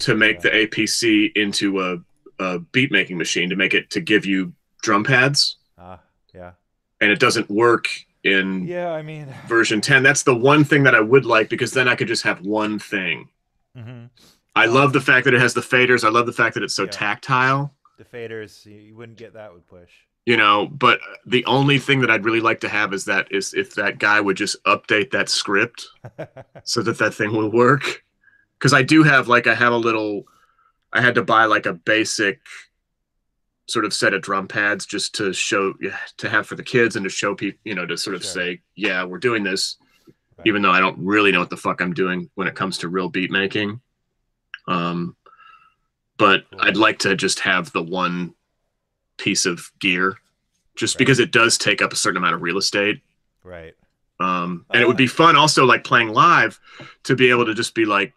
Speaker 2: to make the APC into a beat making machine to make it to give you drum pads,
Speaker 1: Yeah.
Speaker 2: and it doesn't work in
Speaker 1: Yeah, I mean,
Speaker 2: version 10. That's the one thing that I would like, because then I could just have one thing.
Speaker 1: mm-hmm.
Speaker 2: I
Speaker 1: Well,
Speaker 2: love the fact that it has the faders. I love the fact that it's so
Speaker 1: yeah,
Speaker 2: tactile.
Speaker 1: the faders, you wouldn't get that with push.
Speaker 2: You know, but the only thing that I'd really like to have is if that guy would just update that script so that that thing will work. Because I do have like I had to buy like a basic sort of set of drum pads just to show, to have for the kids and to show people, you know, to sort of
Speaker 1: Sure.
Speaker 2: say, yeah, we're doing this,
Speaker 1: Right.
Speaker 2: even though I don't really know what the fuck I'm doing when it comes to real beat making. But
Speaker 1: Cool.
Speaker 2: I'd like to just have the one piece of gear, just
Speaker 1: Right.
Speaker 2: because it does take up a certain amount of real estate.
Speaker 1: Right.
Speaker 2: And it would be fun also, like playing live, to be able to just be like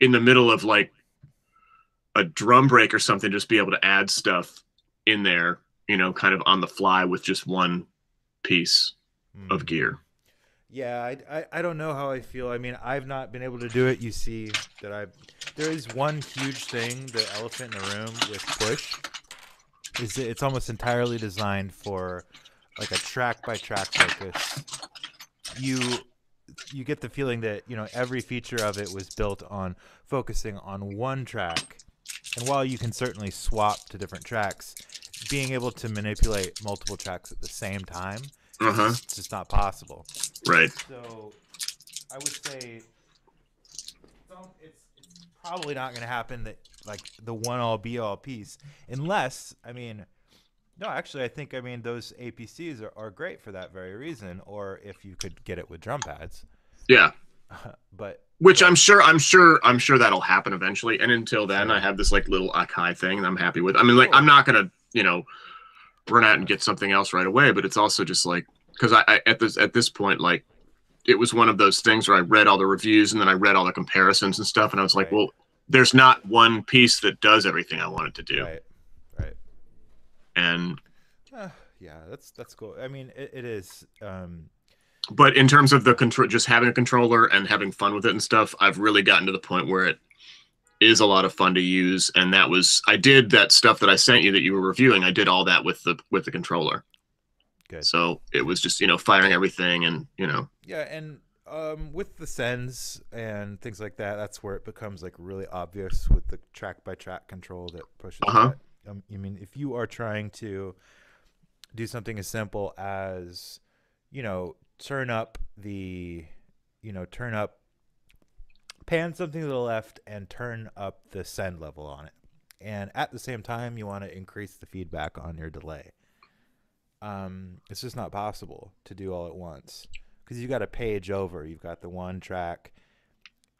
Speaker 2: in the middle of like a drum break or something, just be able to add stuff in there, you know, kind of on the fly with just one piece of gear.
Speaker 1: Yeah, I don't know how I feel. I mean, I've not been able to do it. You see that there is one huge thing, the elephant in the room with push, is that it's almost entirely designed for like a track by track focus. You get the feeling that, you know, every feature of it was built on focusing on one track. And while you can certainly swap to different tracks, being able to manipulate multiple tracks at the same time, it's just not possible.
Speaker 2: Right.
Speaker 1: So I would say it's probably not going to happen that like the one all be all piece, unless, I mean, no, actually, I think, I mean, those APCs are great for that very reason, or if you could get it with drum pads.
Speaker 2: Yeah.
Speaker 1: But
Speaker 2: which I'm sure that'll happen eventually. And until then,
Speaker 1: Sure.
Speaker 2: I have this like little Akai thing that I'm happy with. I mean, like, I'm not gonna, you know, run out and get something else right away, but it's also just like, because I at this point, like, it was one of those things where I read all the reviews and then I read all the comparisons and stuff, and I was like,
Speaker 1: Right.
Speaker 2: well, there's not one piece that does everything I want it to do.
Speaker 1: Right.
Speaker 2: And
Speaker 1: yeah, that's cool. I mean, it is.
Speaker 2: But in terms of the control, just having a controller and having fun with it and stuff, I've really gotten to the point where it is a lot of fun to use. And I did that stuff that I sent you that you were reviewing. I did all that with the controller.
Speaker 1: Good.
Speaker 2: So it was just, you know, firing everything and, you know.
Speaker 1: Yeah, and with the sends and things like that, that's where it becomes like really obvious with the track by track control that pushes that. I mean, if you are trying to do something as simple as, you know, pan something to the left and turn up the send level on it. And at the same time, you want to increase the feedback on your delay. It's just not possible to do all at once, because you got to page over. You've got the one track,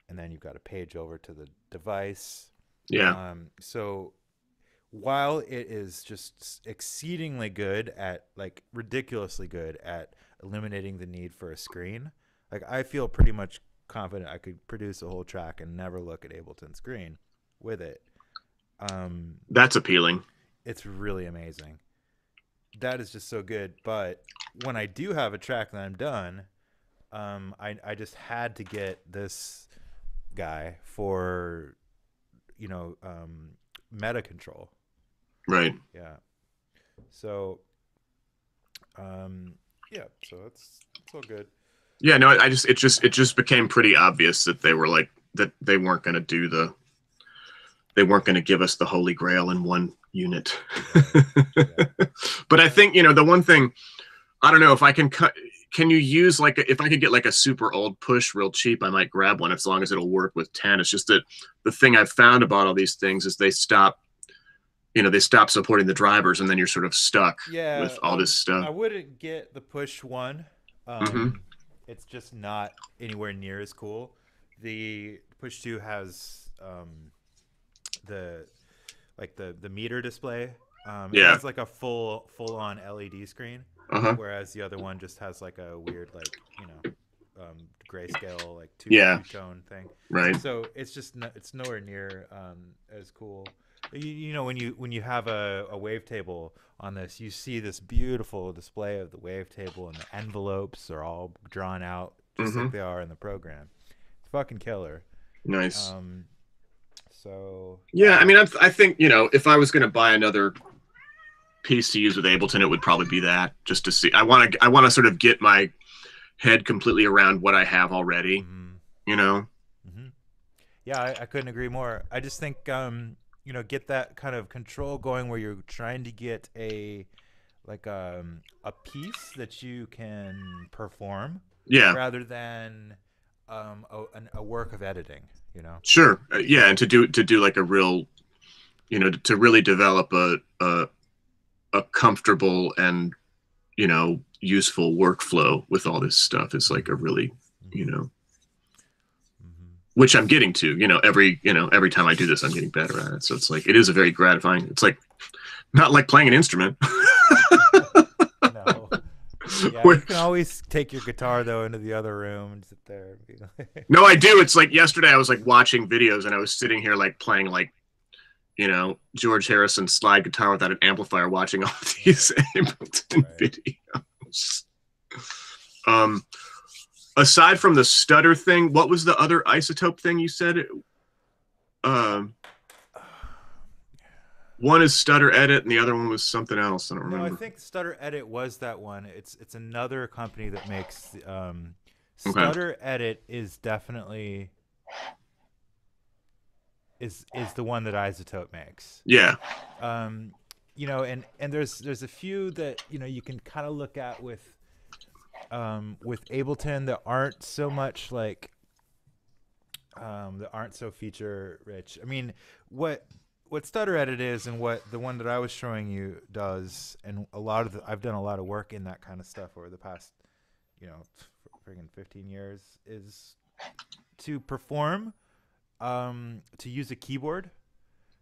Speaker 1: and then you've got to page over to the device.
Speaker 2: Yeah.
Speaker 1: So while it is just exceedingly good at, like, ridiculously good at eliminating the need for a screen, like, I feel pretty much confident I could produce a whole track and never look at Ableton screen with it.
Speaker 2: That's appealing.
Speaker 1: It's really amazing. That is just so good. But when I do have a track that I'm done, I just had to get this guy for, you know, meta control.
Speaker 2: Right.
Speaker 1: Yeah. So, yeah. So it's all good.
Speaker 2: Yeah. No, it just became pretty obvious that they were like, that they weren't going to give us the Holy Grail in one unit.
Speaker 1: Yeah.
Speaker 2: But I think, you know, the one thing, I don't know if I can you use like, if I could get like a super old push real cheap, I might grab one as long as it'll work with 10. It's just that the thing I've found about all these things is they stop supporting the drivers, and then you're sort of stuck with all this stuff.
Speaker 1: I wouldn't get the push one. It's just not anywhere near as cool. The push 2 has the meter display. It has like a full on LED screen, whereas the other one just has like a weird, like, you know, grayscale, like two-tone thing.
Speaker 2: Right.
Speaker 1: So it's just it's nowhere near as cool. You know, when you have a wavetable on this, you see this beautiful display of the wavetable, and the envelopes are all drawn out just like they are in the program. It's fucking killer.
Speaker 2: Nice.
Speaker 1: So
Speaker 2: Yeah, I mean, I think, if I was going to buy another piece to use with Ableton, it would probably be that, just to see. I want to sort of get my head completely around what I have already,
Speaker 1: mhm,
Speaker 2: you know?
Speaker 1: mhm. Yeah, I couldn't agree more. I just think get that kind of control going where you're trying to get a piece that you can perform
Speaker 2: Yeah,
Speaker 1: rather than a work of editing. You know.
Speaker 2: sure. Yeah, and to do like a real, to really develop a comfortable and, useful workflow with all this stuff is like a
Speaker 1: Mm-hmm.
Speaker 2: really, you
Speaker 1: Mm-hmm.
Speaker 2: know,
Speaker 1: Mm-hmm.
Speaker 2: which I'm getting to, every time I do this, I'm getting better at it. So it's like, it is a very gratifying, it's like, not like playing an instrument.
Speaker 1: No. Yeah,
Speaker 2: Where,
Speaker 1: you can always take your guitar though into the other room and sit there. And be like,
Speaker 2: no, I do. It's like yesterday I was like watching videos and I was sitting here like playing like, George Harrison slide guitar without an amplifier, watching all these
Speaker 1: right,
Speaker 2: Ableton
Speaker 1: right.
Speaker 2: videos. Um, Aside from the stutter thing, what was the other isotope thing you said? Um, One is stutter edit and the other one was something else. I don't
Speaker 1: No, I
Speaker 2: remember.
Speaker 1: think Stutter Edit was that one. It's another company that makes
Speaker 2: Okay.
Speaker 1: Stutter Edit is definitely is the one that Isotope makes.
Speaker 2: Yeah.
Speaker 1: Um, and there's a few that you can kind of look at with Ableton that aren't so much like that aren't so feature rich. I mean, what Stutter Edit is and what the one that I was showing you does, and I've done a lot of work in that kind of stuff over the past, friggin' 15 years, is to perform, to use a keyboard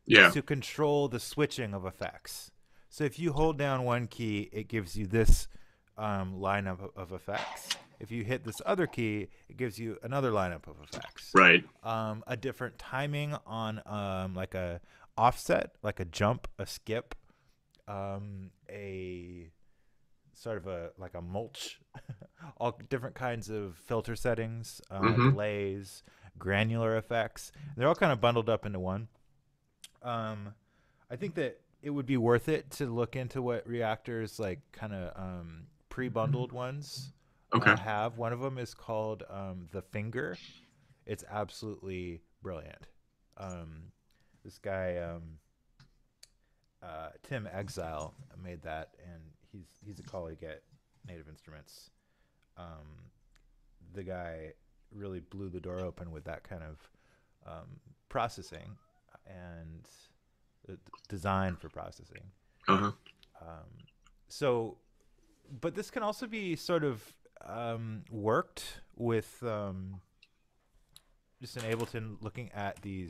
Speaker 2: Yeah.
Speaker 1: to control the switching of effects. So if you hold down one key, it gives you this lineup of effects. If you hit this other key, it gives you another lineup of effects.
Speaker 2: Right.
Speaker 1: A different timing on like a offset, like a jump, a skip, a sort of like a mulch, all different kinds of filter settings,
Speaker 2: Mm-hmm.
Speaker 1: delays, granular effects. They're all kind of bundled up into one. I think that it would be worth it to look into what Reactor's like kind of pre-bundled ones
Speaker 2: Okay.
Speaker 1: have. One of them is called the Finger. It's absolutely brilliant. This guy Tim Exile made that, and he's a colleague at Native Instruments. The guy really blew the door open with that kind of processing and design for processing.
Speaker 2: Uh-huh.
Speaker 1: Um, so, but this can also be sort of worked with just in Ableton, looking at these,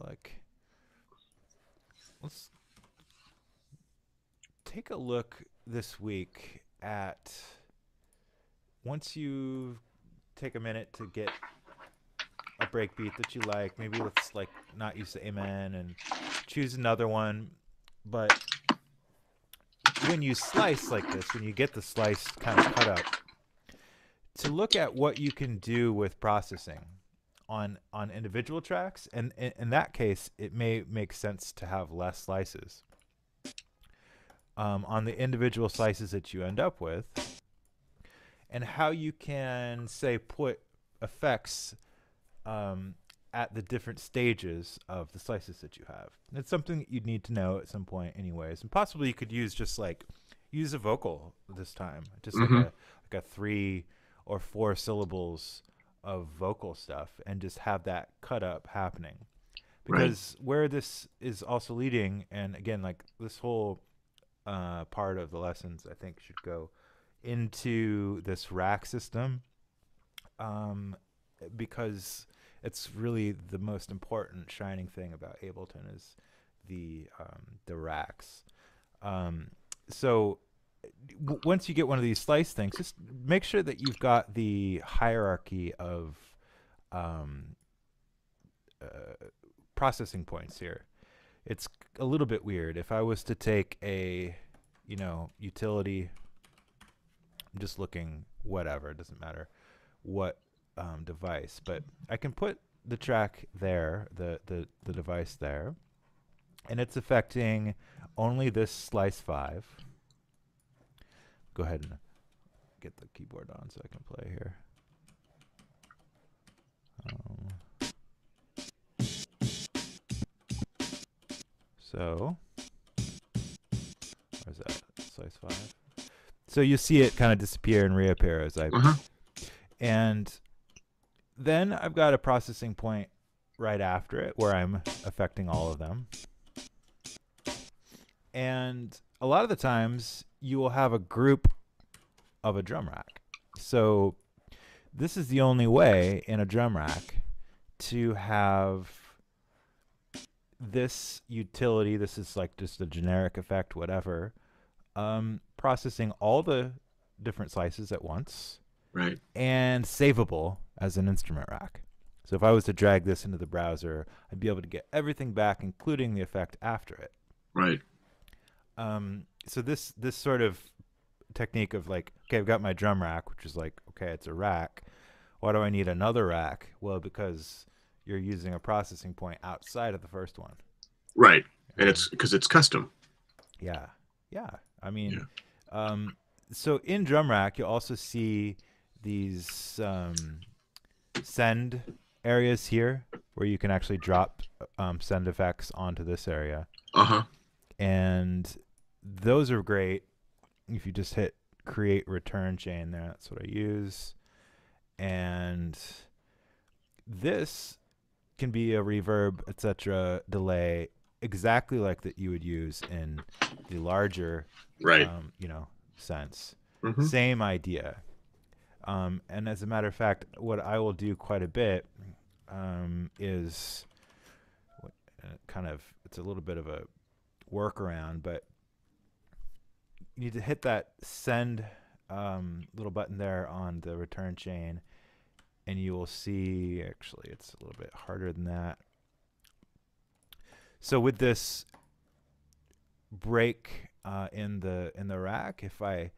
Speaker 1: like, let's take a look this week at, once you take a minute to get a breakbeat that you like, maybe let's like not use the Amen and choose another one. But when you slice like this, when you get the slice kind of cut up, to look at what you can do with processing on individual tracks, and in that case, it may make sense to have less slices. On the individual slices that you end up with, and how you can say put effects at the different stages of the slices that you have. It's something that you'd need to know at some point, anyways, and possibly you could use use a vocal this time, just
Speaker 2: Mm-hmm.
Speaker 1: like a 3 or 4 syllables of vocal stuff, and just have that cut up happening.
Speaker 2: Right.
Speaker 1: Because where this is also leading, and again, like this whole part of the lessons, I think should go into this rack system, because it's really the most important shining thing about Ableton is the racks. So once you get one of these slice things, just make sure that you've got the hierarchy of um, processing points here. It's a little bit weird. If I was to take a, utility, I'm just looking, whatever, it doesn't matter what device, but I can put the track there, the device there, and it's affecting only this slice 5. Go ahead and get the keyboard on so I can play here. So, where's that? Slice 5. So you see it kind of disappear and reappear as I... And then I've got a processing point right after it where I'm affecting all of them. And a lot of the times you will have a group of a drum rack. So this is the only way in a drum rack to have this utility. This is like just a generic effect, whatever, processing all the different slices at once.
Speaker 2: Right.
Speaker 1: And savable as an instrument rack. So if I was to drag this into the browser, I'd be able to get everything back, including the effect after it.
Speaker 2: Right.
Speaker 1: So this sort of technique of like, okay, I've got my drum rack, which is like, okay, it's a rack. Why do I need another rack? Well, because you're using a processing point outside of the first one.
Speaker 2: Right. And it's because it's custom.
Speaker 1: Yeah. Yeah. I mean, so in drum rack, you'll also see these send areas here where you can actually drop send effects onto this area. And those are great if you just hit create return chain there. That's what I use. And this can be a reverb, etc. delay exactly like that you would use in the larger sense. Same idea. And as a matter of fact, what I will do quite a bit is it's a little bit of a workaround, but you need to hit that send little button there on the return chain, and you will see, actually, it's a little bit harder than that. So with this break in the rack, if I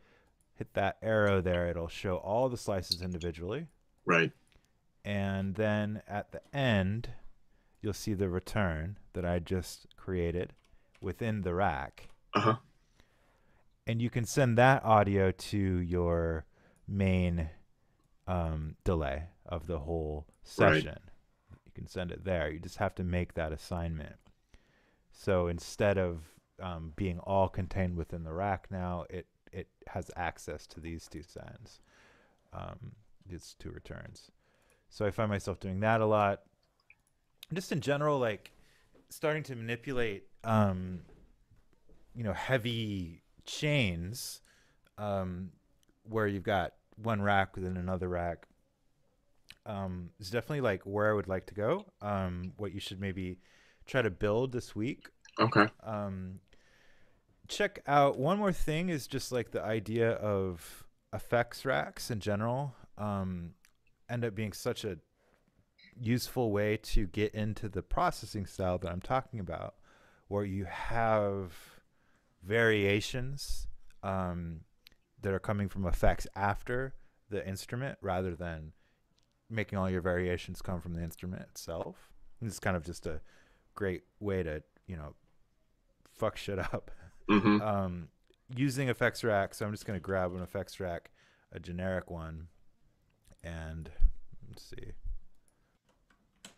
Speaker 1: hit that arrow there, it'll show all the slices individually.
Speaker 2: Right.
Speaker 1: And then at the end, you'll see the return that I just created within the rack. And you can send that audio to your main delay of the whole session. Right. You can send it there. You just have to make that assignment. So instead of being all contained within the rack now, it has access to these two sends, these two returns. So I find myself doing that a lot. Just in general, like starting to manipulate, heavy chains, where you've got one rack within another rack, is definitely like where I would like to go. What you should maybe try to build this week.
Speaker 2: Okay.
Speaker 1: Check out one more thing is just like the idea of effects racks in general end up being such a useful way to get into the processing style that I'm talking about, where you have variations that are coming from effects after the instrument rather than making all your variations come from the instrument itself. And it's kind of just a great way to, fuck shit up. Using effects rack. So I'm just going to grab an effects rack, a generic one, and let's see. I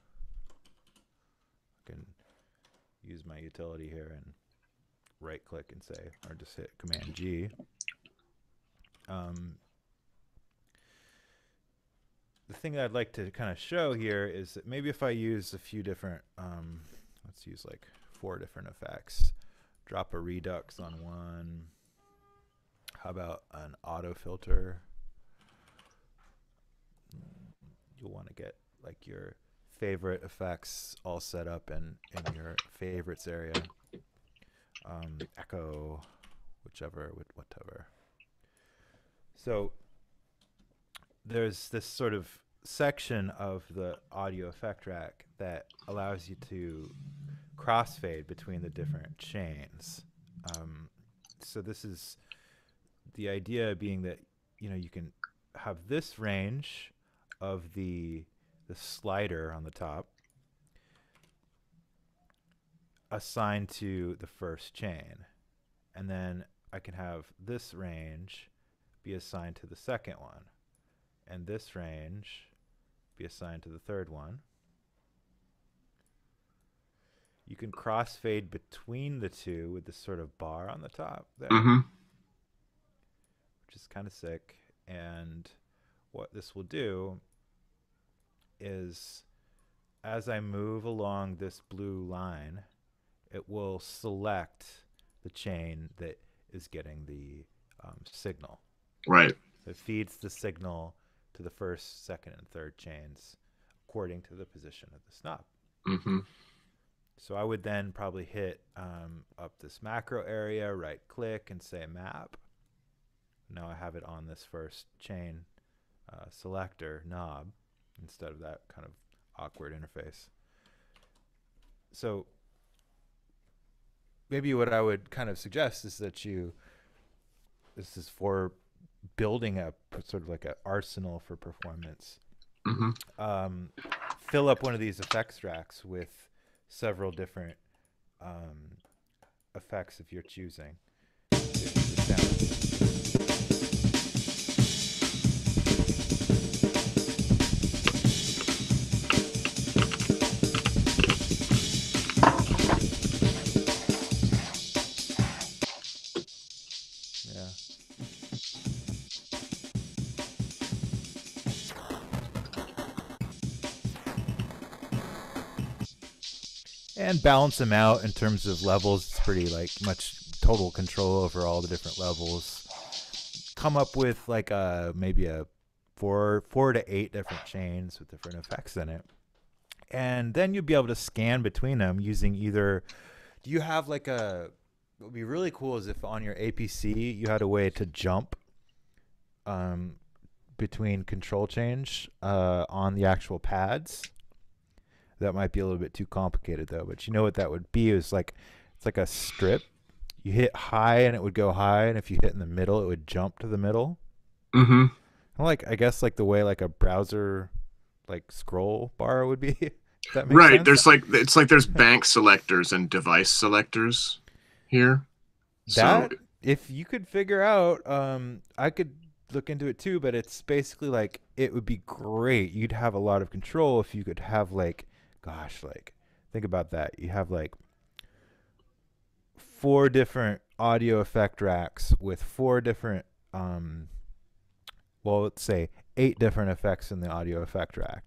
Speaker 1: can use my utility here and right click and say, or just hit Command G. The thing that I'd like to kind of show here is that maybe if I use a few different, let's use like 4 different effects. Drop a redux on one. How about an auto filter? You'll want to get like your favorite effects all set up in your favorites area. Echo, whatever. So there's this sort of section of the audio effect rack that allows you to crossfade between the different chains. So this is the idea being that you can have this range of the the slider on the top assigned to the first chain. And then I can have this range be assigned to the second one, and this range be assigned to the third one. You can crossfade between the two with this sort of bar on the top there,
Speaker 2: Mm-hmm.
Speaker 1: which is kind of sick. And what this will do is, as I move along this blue line, it will select the chain that is getting the signal.
Speaker 2: Right.
Speaker 1: So it feeds the signal to the first, second, and third chains according to the position of the snob.
Speaker 2: Mm-hmm.
Speaker 1: So I would then probably hit up this macro area, right click, and say map. Now I have it on this first chain selector knob instead of that kind of awkward interface. So maybe what I would kind of suggest is that this is for building a sort of like an arsenal for performance.
Speaker 2: Mm-hmm.
Speaker 1: Fill up one of these effects racks with several different effects if you're choosing. Yeah. And balance them out in terms of levels. It's pretty like much total control over all the different levels. Come up with like maybe a four to eight different chains with different effects in it, and then you'd be able to scan between them using either. Do you have like a? What would be really cool is if on your APC you had a way to jump between control change on the actual pads. That might be a little bit too complicated though, but you know what that would be is like, it's like a strip. You hit high and it would go high, and if you hit in the middle, it would jump to the middle.
Speaker 2: Mm-hmm.
Speaker 1: Like, I guess like the way like a browser like scroll bar would be. Does that make
Speaker 2: Right.
Speaker 1: sense?
Speaker 2: There's like, it's like there's bank selectors and device selectors here.
Speaker 1: That,
Speaker 2: So
Speaker 1: if you could figure out, I could look into it too, but it's basically like, it would be great. You'd have a lot of control if you could have like, gosh, like think about that. You have like 4 different audio effect racks with 4 different well, let's say 8 different effects in the audio effect rack.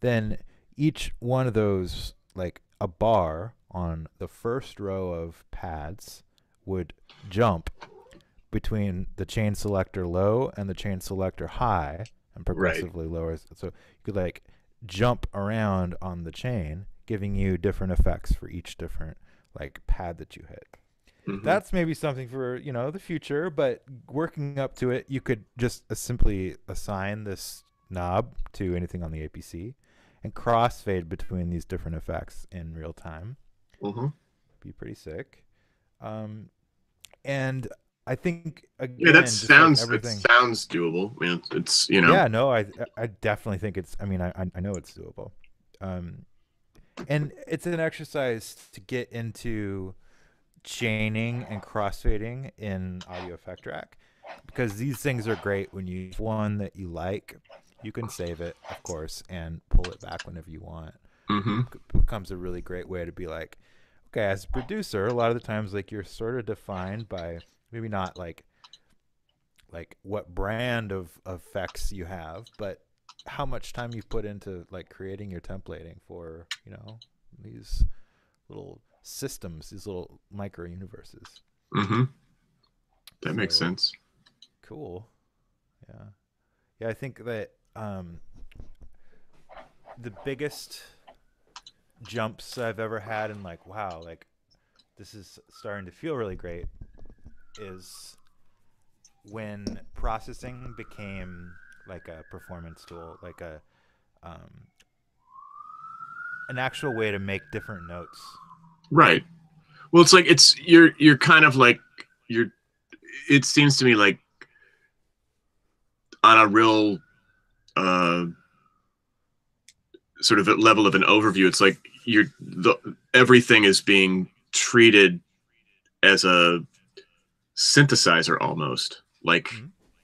Speaker 1: Then each one of those, like a bar on the first row of pads, would jump between the chain selector low and the chain selector high, and progressively lower. So you could like jump around on the chain, giving you different effects for each different like pad that you hit.
Speaker 2: mm-hmm.
Speaker 1: That's maybe something for, you know, the future, but working up to it, you could just simply assign this knob to anything on the APC and crossfade between these different effects in real time.
Speaker 2: Mm-hmm.
Speaker 1: Be pretty sick. And I think again,
Speaker 2: Yeah, that
Speaker 1: just
Speaker 2: sounds
Speaker 1: like everything.
Speaker 2: it sounds doable. I mean, it's you know.
Speaker 1: Yeah, no, I definitely think it's. I mean, I know it's doable, and it's an exercise to get into chaining and crossfading in Audio Effect Rack, because these things are great when you have one that you like. You can save it, of course, and pull it back whenever you want.
Speaker 2: Mm-hmm.
Speaker 1: It becomes a really great way to be like, okay, as a producer, a lot of the times like you're sort of defined by maybe not like what brand of effects you have, but how much time you put into like creating your templating for, you know, these little systems, these little micro universes.
Speaker 2: Mm-hmm. That makes sense.
Speaker 1: Cool. Yeah, I think that the biggest jumps I've ever had in like, wow, like this is starting to feel really great, is when processing became like a performance tool, like a an actual way to make different notes.
Speaker 2: Right. Well, it's like you're kind of like you're. It seems to me like on a real sort of level of an overview, it's like everything is being treated as a synthesizer almost. Like,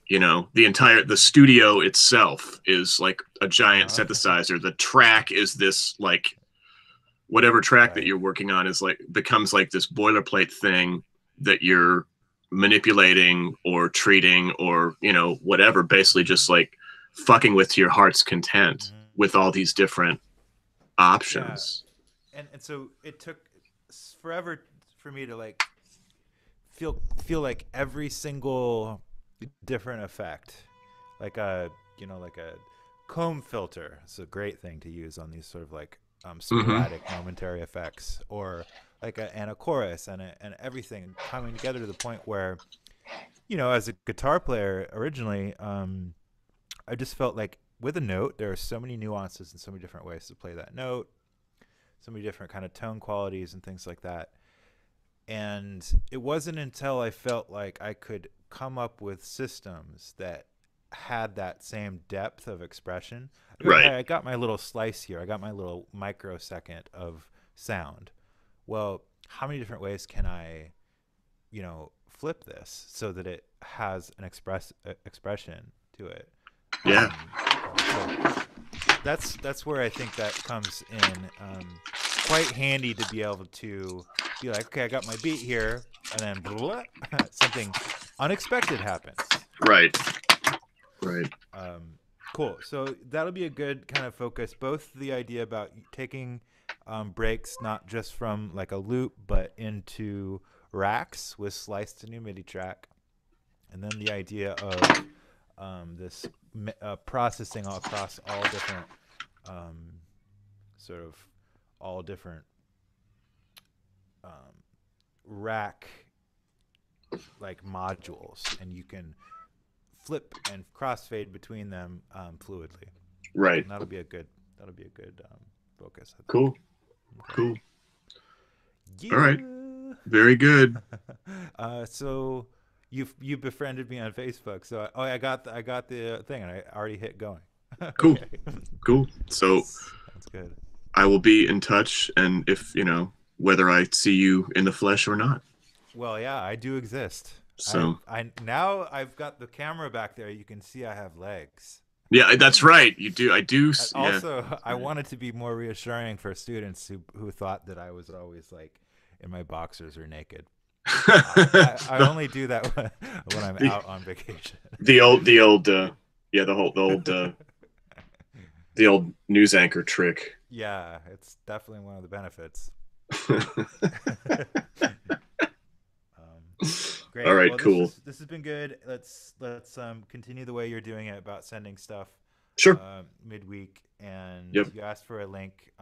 Speaker 2: the studio itself is like a giant synthesizer. The track is this, like, whatever track that you're working on is like, becomes like this boilerplate thing that you're manipulating or treating or, whatever, basically just like fucking with your heart's content with all these different options.
Speaker 1: Yeah. And so it took forever for me to like feel like every single different effect, like a comb filter. It's a great thing to use on these sort of like sporadic momentary effects, or like and a chorus and everything coming together to the point where, as a guitar player originally, I just felt like with a note there are so many nuances and so many different ways to play that note, so many different kind of tone qualities and things like that. And it wasn't until I felt like I could come up with systems that had that same depth of expression.
Speaker 2: Right.
Speaker 1: I got my little slice here. I got my little microsecond of sound. Well, how many different ways can I, flip this so that it has an expression to it?
Speaker 2: Yeah.
Speaker 1: So that's where I think that comes in quite handy, to be able to be like, okay, I got my beat here, and then blah, something unexpected happens.
Speaker 2: Right.
Speaker 1: Cool. So that'll be a good kind of focus, both the idea about taking breaks not just from like a loop but into racks with sliced to new MIDI track, and then the idea of this processing across all different rack like modules, and you can flip and crossfade between them fluidly.
Speaker 2: Right.
Speaker 1: And that'll be a good focus.
Speaker 2: Cool.
Speaker 1: Okay.
Speaker 2: Cool.
Speaker 1: Yeah.
Speaker 2: All right. Very good.
Speaker 1: So you befriended me on Facebook. So I got the thing, and I already hit going.
Speaker 2: Cool.
Speaker 1: Okay.
Speaker 2: Cool. So
Speaker 1: that's good.
Speaker 2: I will be in touch, and if whether I see you in the flesh or not.
Speaker 1: Well, yeah, I do exist.
Speaker 2: So
Speaker 1: now I've got the camera back there. You can see I have legs.
Speaker 2: Yeah, that's right. You do. I do.
Speaker 1: Also,
Speaker 2: yeah.
Speaker 1: I wanted to be more reassuring for students who thought that I was always like in my boxers or naked. I only do that when I'm out on vacation.
Speaker 2: The old news anchor trick.
Speaker 1: Yeah, it's definitely one of the benefits. Great.
Speaker 2: All right,
Speaker 1: well,
Speaker 2: cool.
Speaker 1: This has been good. Let's continue the way you're doing it, about sending stuff
Speaker 2: Sure.
Speaker 1: Midweek, and
Speaker 2: Yep.
Speaker 1: you asked for a link,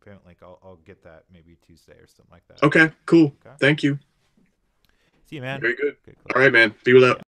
Speaker 1: payment link. I'll get that maybe Tuesday or something like that.
Speaker 2: Okay, cool.
Speaker 1: Okay.
Speaker 2: Thank you.
Speaker 1: See you, man.
Speaker 2: Very good.
Speaker 1: Okay, cool.
Speaker 2: All right, man. Be well out.